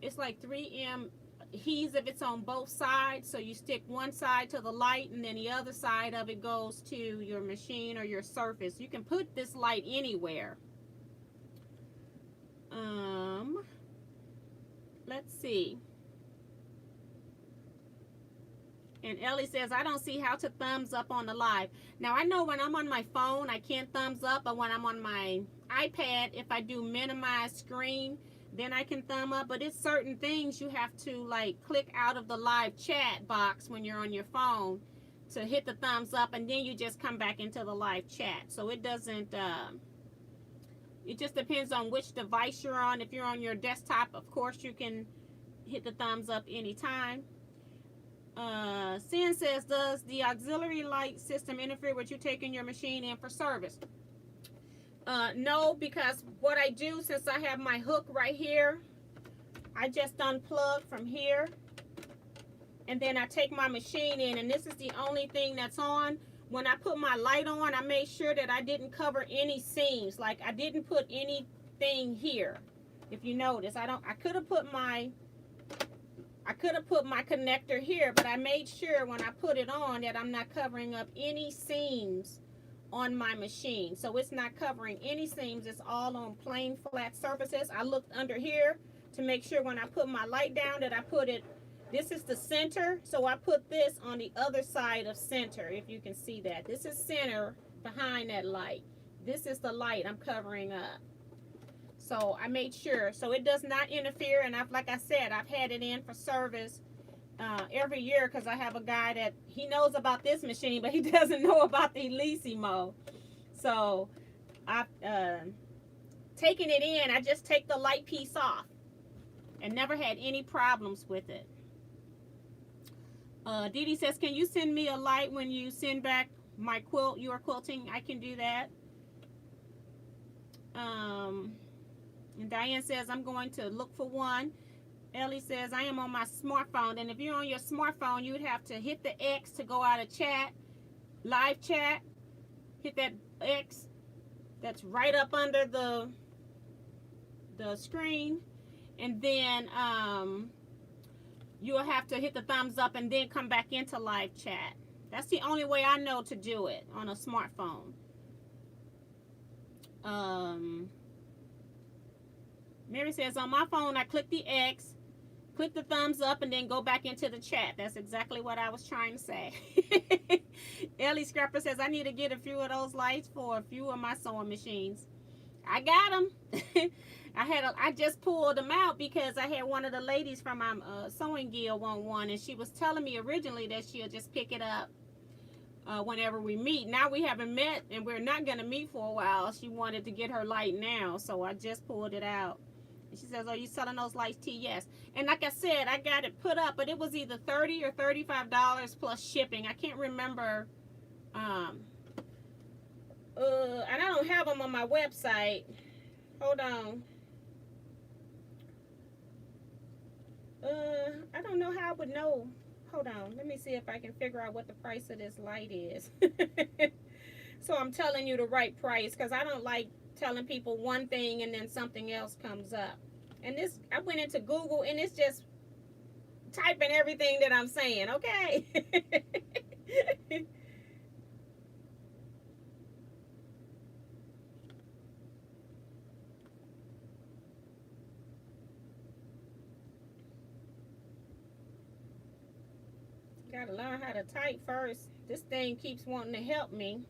It's like 3M adhesive. It's on both sides, so you stick one side to the light, and then the other side of it goes to your machine or your surface. You can put this light anywhere. Let's see. And Ellie says, I don't see how to thumbs up on the live. Now, I know when I'm on my phone, I can't thumbs up, but when I'm on my iPad, if I do minimize screen, then I can thumb up. But it's certain things you have to like click out of the live chat box when you're on your phone to hit the thumbs up, and then you just come back into the live chat. So it doesn't, it just depends on which device you're on. If you're on your desktop, of course, you can hit the thumbs up anytime. Sin says, does the auxiliary light system interfere with you taking your machine in for service? No, because what I do, since I have my hook right here, I just unplug from here, and then I take my machine in, and this is the only thing that's on. When I put my light on, I made sure that I didn't cover any seams. Like, I didn't put anything here. If you notice, I could have put my connector here, but I made sure when I put it on that I'm not covering up any seams on my machine. So it's not covering any seams. It's all on plain flat surfaces. I looked under here to make sure when I put my light down that I put it, this is the center, so I put this on the other side of center, if you can see that. This is center behind that light. This is the light I'm covering up. So I made sure, so it does not interfere. And like I said, I've had it in for service every year, because I have a guy that he knows about this machine, but he doesn't know about the Elysimo. So I've taken it in. I just take the light piece off and never had any problems with it. Dee Dee says, can you send me a light when you send back my quilt you are quilting? I can do that. And Diane says, I'm going to look for one. Ellie says, I am on my smartphone. And if you're on your smartphone, you would have to hit the X to go out of chat, live chat. Hit that X that's right up under the screen. And then you'll have to hit the thumbs up and then come back into live chat. That's the only way I know to do it on a smartphone. Mary says, on my phone, I click the X, click the thumbs up, and then go back into the chat. That's exactly what I was trying to say. Ellie Scrapper says, I need to get a few of those lights for a few of my sewing machines. I got them. I just pulled them out because I had one of the ladies from my sewing guild want one, and she was telling me originally that she'll just pick it up whenever we meet. Now we haven't met and we're not going to meet for a while. She wanted to get her light now, so I just pulled it out. And she says, "Are you selling those lights, T?" Yes. And like I said, I got it put up, but it was either $30 or $35 plus shipping. I can't remember. And I don't have them on my website. Hold on. I don't know how I would know. Hold on. Let me see if I can figure out what the price of this light is. So I'm telling you the right price, because I don't like telling people one thing and then something else comes up. And this, I went into Google and it's just typing everything that I'm saying, okay? Gotta learn how to type first. This thing keeps wanting to help me,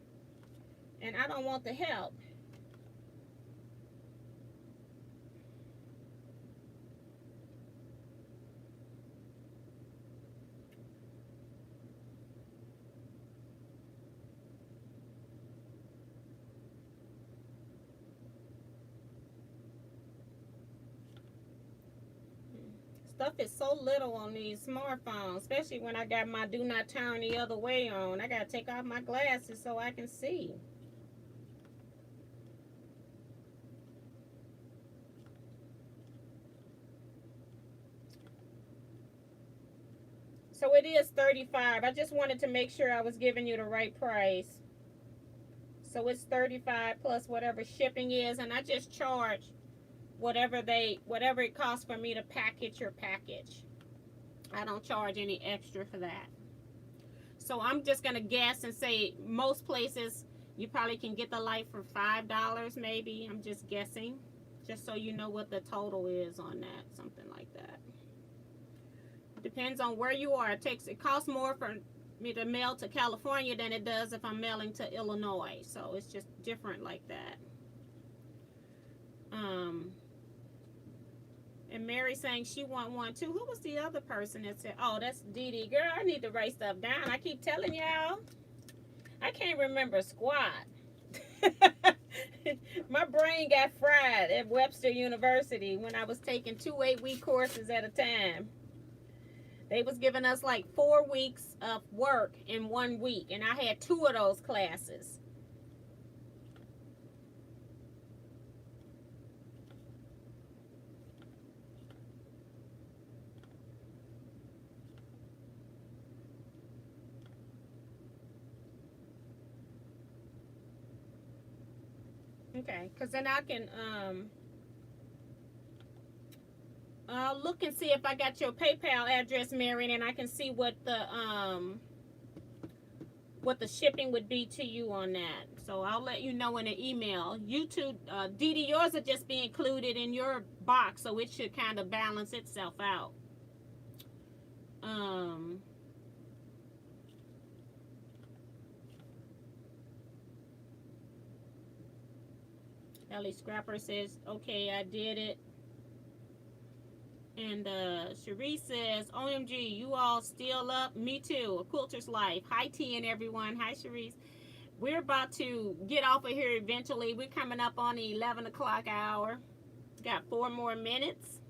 and I don't want the help. Stuff is so little on these smartphones, especially when I got my do not turn the other way on. I gotta take off my glasses so I can see. So it is $35. I just wanted to make sure I was giving you the right price. So it's $35 plus whatever shipping is, and I just charge whatever it costs for me to package your package. I don't charge any extra for that. So I'm just gonna guess and say most places you probably can get the light for $5 maybe. I'm just guessing, just so you know what the total is on that, something like that. Depends on where you are. It costs more for me to mail to California than it does if I'm mailing to Illinois. So it's just different like that. And Mary saying she want one too. Who was the other person that said, oh, that's Dee Dee. Girl, I need to write stuff down. I keep telling y'all, I can't remember squat. My brain got fried at Webster University when I was taking 2 8-week courses at a time. They was giving us like 4 weeks of work in 1 week, and I had 2 of those classes. Okay, because then I can look and see if I got your PayPal address, Mary, and I can see what the shipping would be to you on that. So I'll let you know in an email. YouTube, Dee Dee, yours will just be included in your box, so it should kind of balance itself out. Ellie Scrapper says, okay, I did it. And Cherie says, OMG, you all still up? Me too. A quilter's life. Hi, T and everyone. Hi, Cherie. We're about to get off of here eventually. We're coming up on the 11 o'clock hour. Got 4 more minutes.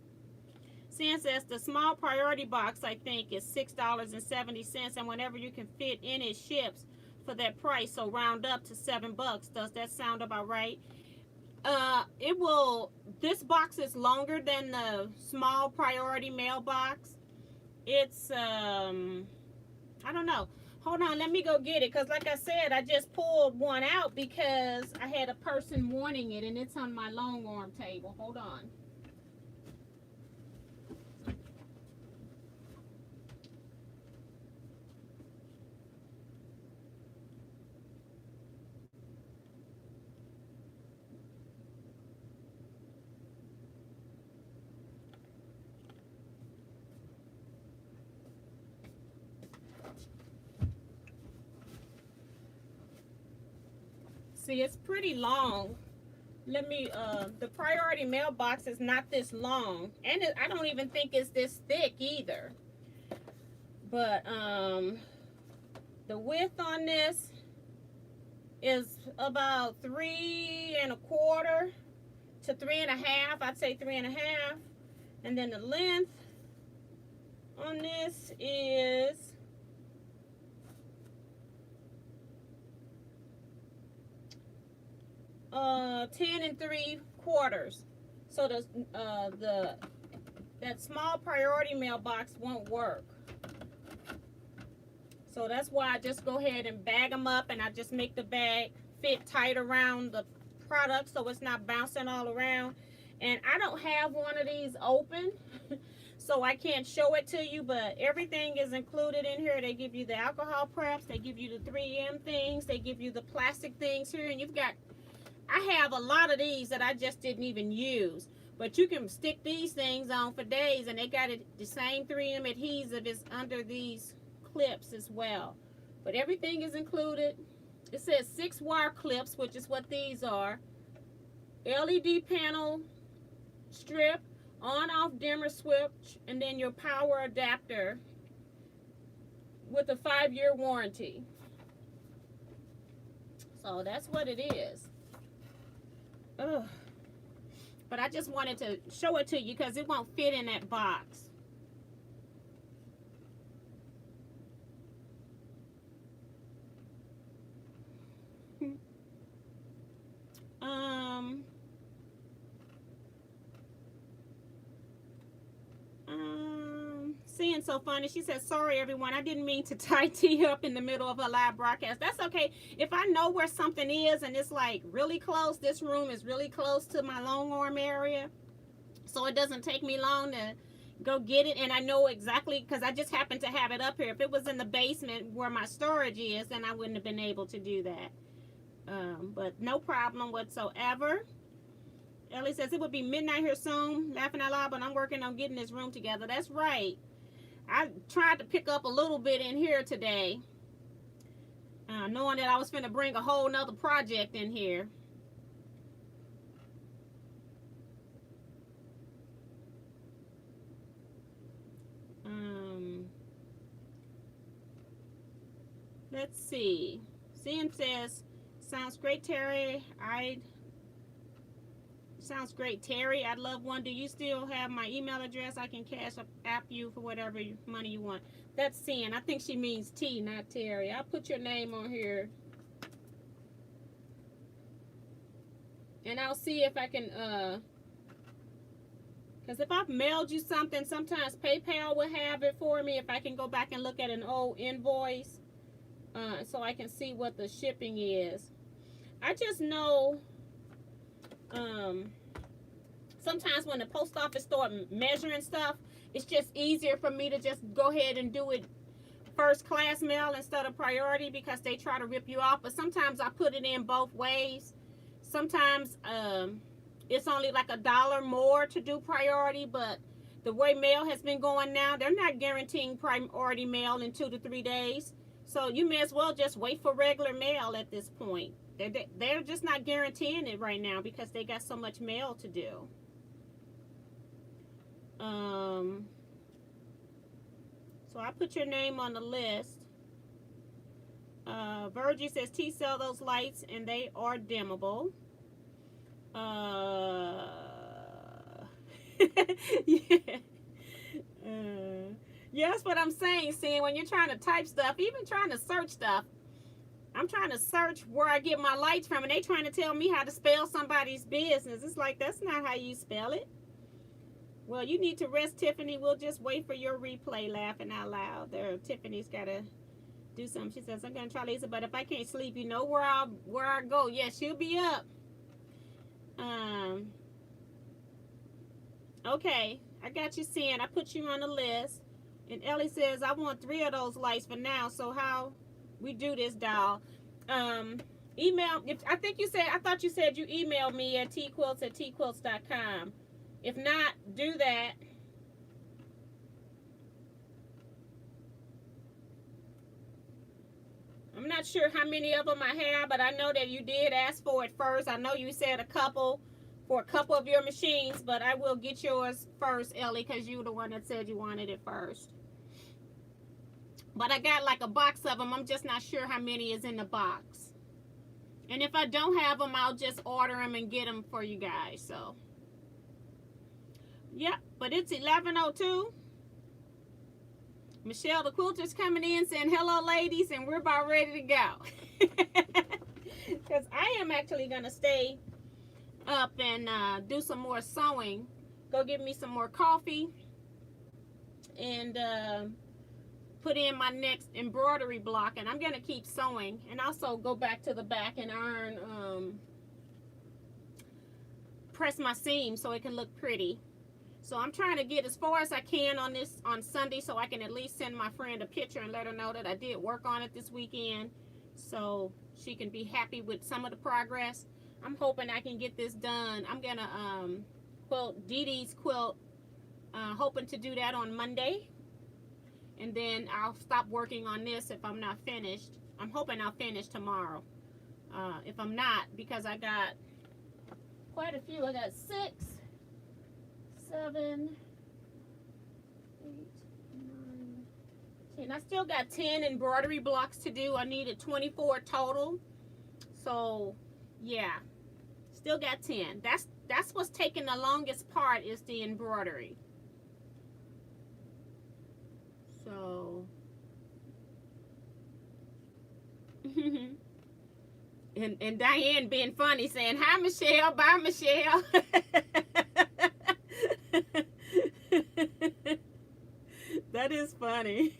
Sam says the small priority box, I think, is $6.70. And whenever you can fit in, it ships for that price. So round up to $7. Does that sound about right? It will. This box is longer than the small priority mailbox. It's I don't know. Hold on, let me go get it, because like I said, I just pulled one out because I had a person wanting it, and it's on my long arm table. Hold on. See, it's pretty long. Let me, the priority mailbox is not this long. And I don't even think it's this thick either. But, The width on this is about 3 1/4 to 3 1/2. I'd say 3 1/2. And then the length on this is 10 3/4. So that small priority mailbox won't work. So that's why I just go ahead and bag them up, and I just make the bag fit tight around the product so it's not bouncing all around. And I don't have one of these open, so I can't show it to you, but everything is included in here. They give you the alcohol preps, they give you the 3M things, they give you the plastic things here, and I have a lot of these that I just didn't even use. But you can stick these things on for days, and they got the same 3M adhesive is under these clips as well. But everything is included. It says 6 wire clips, which is what these are. LED panel strip, on-off dimmer switch, and then your power adapter with a 5-year warranty. So that's what it is. Ugh. But I just wanted to show it to you because it won't fit in that box. Seeing so funny, she says, sorry everyone, I didn't mean to tie T up in the middle of a live broadcast. That's okay. If I know where something is and it's like really close, this room is really close to my long arm area, so it doesn't take me long to go get it, and I know exactly because I just happen to have it up here. If it was in the basement where my storage is, then I wouldn't have been able to do that. But no problem whatsoever. Ellie says it would be midnight here soon, laughing out loud, but I'm working on getting this room together. That's right. I tried to pick up a little bit in here today, knowing that I was finna bring a whole nother project in here. Let's see. Cian says, sounds great, Terry. Sounds great, Terry. I'd love one. Do you still have my email address? I can CashApp you for whatever money you want. That's Cian. I think she means T, not Terry. I'll put your name on here. And I'll see if I can, because if I've mailed you something, sometimes PayPal will have it for me. If I can go back and look at an old invoice, so I can see what the shipping is. I just know, sometimes when the post office start measuring stuff, it's just easier for me to just go ahead and do it first class mail instead of priority because they try to rip you off. But sometimes I put it in both ways. Sometimes it's only like $1 more to do priority, but the way mail has been going now, they're not guaranteeing priority mail in 2 to 3 days. So you may as well just wait for regular mail at this point. They're just not guaranteeing it right now because they got so much mail to do. So I put your name on the list. Virgie says, T, sell those lights and they are dimmable. Yeah. Yeah, that's what I'm saying, seeing when you're trying to type stuff, even trying to search stuff. I'm trying to search where I get my lights from, and they trying to tell me how to spell somebody's business. It's like, that's not how you spell it. Well, you need to rest, Tiffany. We'll just wait for your replay, laughing out loud. There, Tiffany's got to do something. She says, I'm going to try Lisa, but if I can't sleep, you know where I go. Yes, she'll be up. Okay, I got you, Sin. I put you on the list. And Ellie says, I want 3 of those lights for now. So how we do this, doll? Email. I thought you said you emailed me at teaquilts@teaquilts.com. If not, do that. I'm not sure how many of them I have, but I know that you did ask for it first. I know you said a couple for a couple of your machines, but I will get yours first, Ellie, because you were the one that said you wanted it first. But I got like a box of them. I'm just not sure how many is in the box. And if I don't have them, I'll just order them and get them for you guys. So, yeah, but it's 11:02. Michelle the quilter's coming in saying, hello, ladies, and we're about ready to go. Because I am actually going to stay up and do some more sewing. Go get me some more coffee and put in my next embroidery block, and I'm going to keep sewing and also go back to the back and iron, press my seam so it can look pretty. So I'm trying to get as far as I can on this on Sunday so I can at least send my friend a picture and let her know that I did work on it this weekend so she can be happy with some of the progress. I'm hoping I can get this done. I'm going to quilt Dee Dee's quilt, hoping to do that on Monday. And then I'll stop working on this if I'm not finished. I'm hoping I'll finish tomorrow. If I'm not, because I got quite a few. I got 6, 7, 8, 9, 10. I still got 10 embroidery blocks to do. I needed 24 total. So, yeah. Still got 10. That's what's taking the longest part is the embroidery. So, and Diane being funny saying, hi, Michelle, bye, Michelle. That is funny.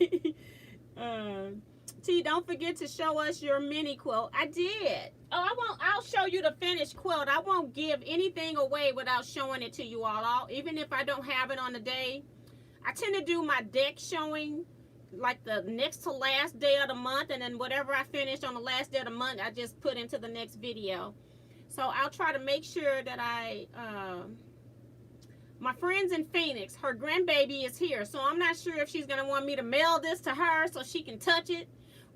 T, don't forget to show us your mini quilt. I did. Oh, I'll show you the finished quilt. I won't give anything away without showing it to you all. Even if I don't have it on the day. I tend to do my deck showing like the next to last day of the month, and then whatever I finish on the last day of the month, I just put into the next video. So I'll try to make sure that my friend's in Phoenix, her grandbaby is here, so I'm not sure if she's going to want me to mail this to her so she can touch it,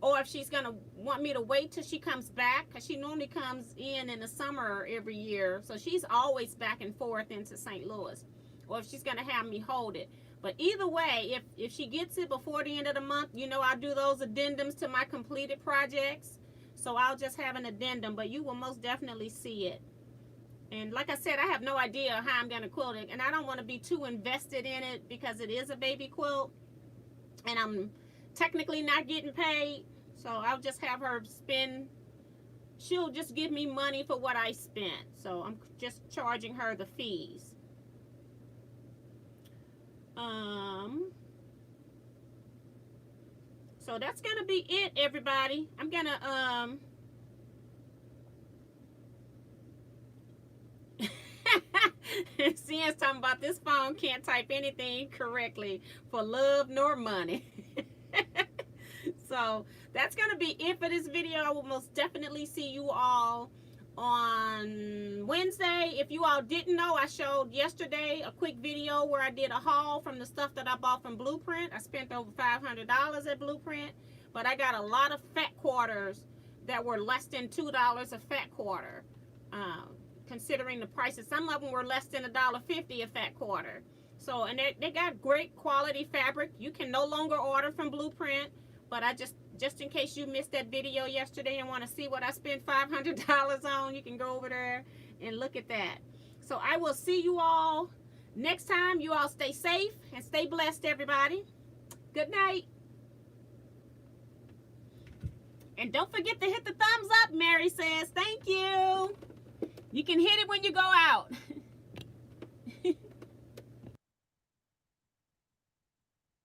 or if she's going to want me to wait till she comes back, because she normally comes in the summer every year, so she's always back and forth into St. Louis, or if she's going to have me hold it. But either way, if she gets it before the end of the month, you know, I'll do those addendums to my completed projects. So I'll just have an addendum, but you will most definitely see it. And like I said, I have no idea how I'm going to quilt it. And I don't want to be too invested in it because it is a baby quilt. And I'm technically not getting paid. So I'll just have her spend. She'll just give me money for what I spent. So I'm just charging her the fees. So that's gonna be it, everybody. I'm gonna Cian's talking about this phone can't type anything correctly for love nor money. So that's gonna be it for this video. I will most definitely see you all on Wednesday. If you all didn't know, I showed yesterday a quick video where I did a haul from the stuff that I bought from Blueprint. I spent over $500 at Blueprint, but I got a lot of fat quarters that were less than $2 a fat quarter, considering the prices. Some of them were less than $1.50 a fat quarter. So, and they got great quality fabric. You can no longer order from Blueprint, but I just in case you missed that video yesterday and want to see what I spent $500 on, you can go over there and look at that. So I will see you all next time. You all stay safe and stay blessed, everybody. Good night. And don't forget to hit the thumbs up, Mary says. Thank you. You can hit it when you go out.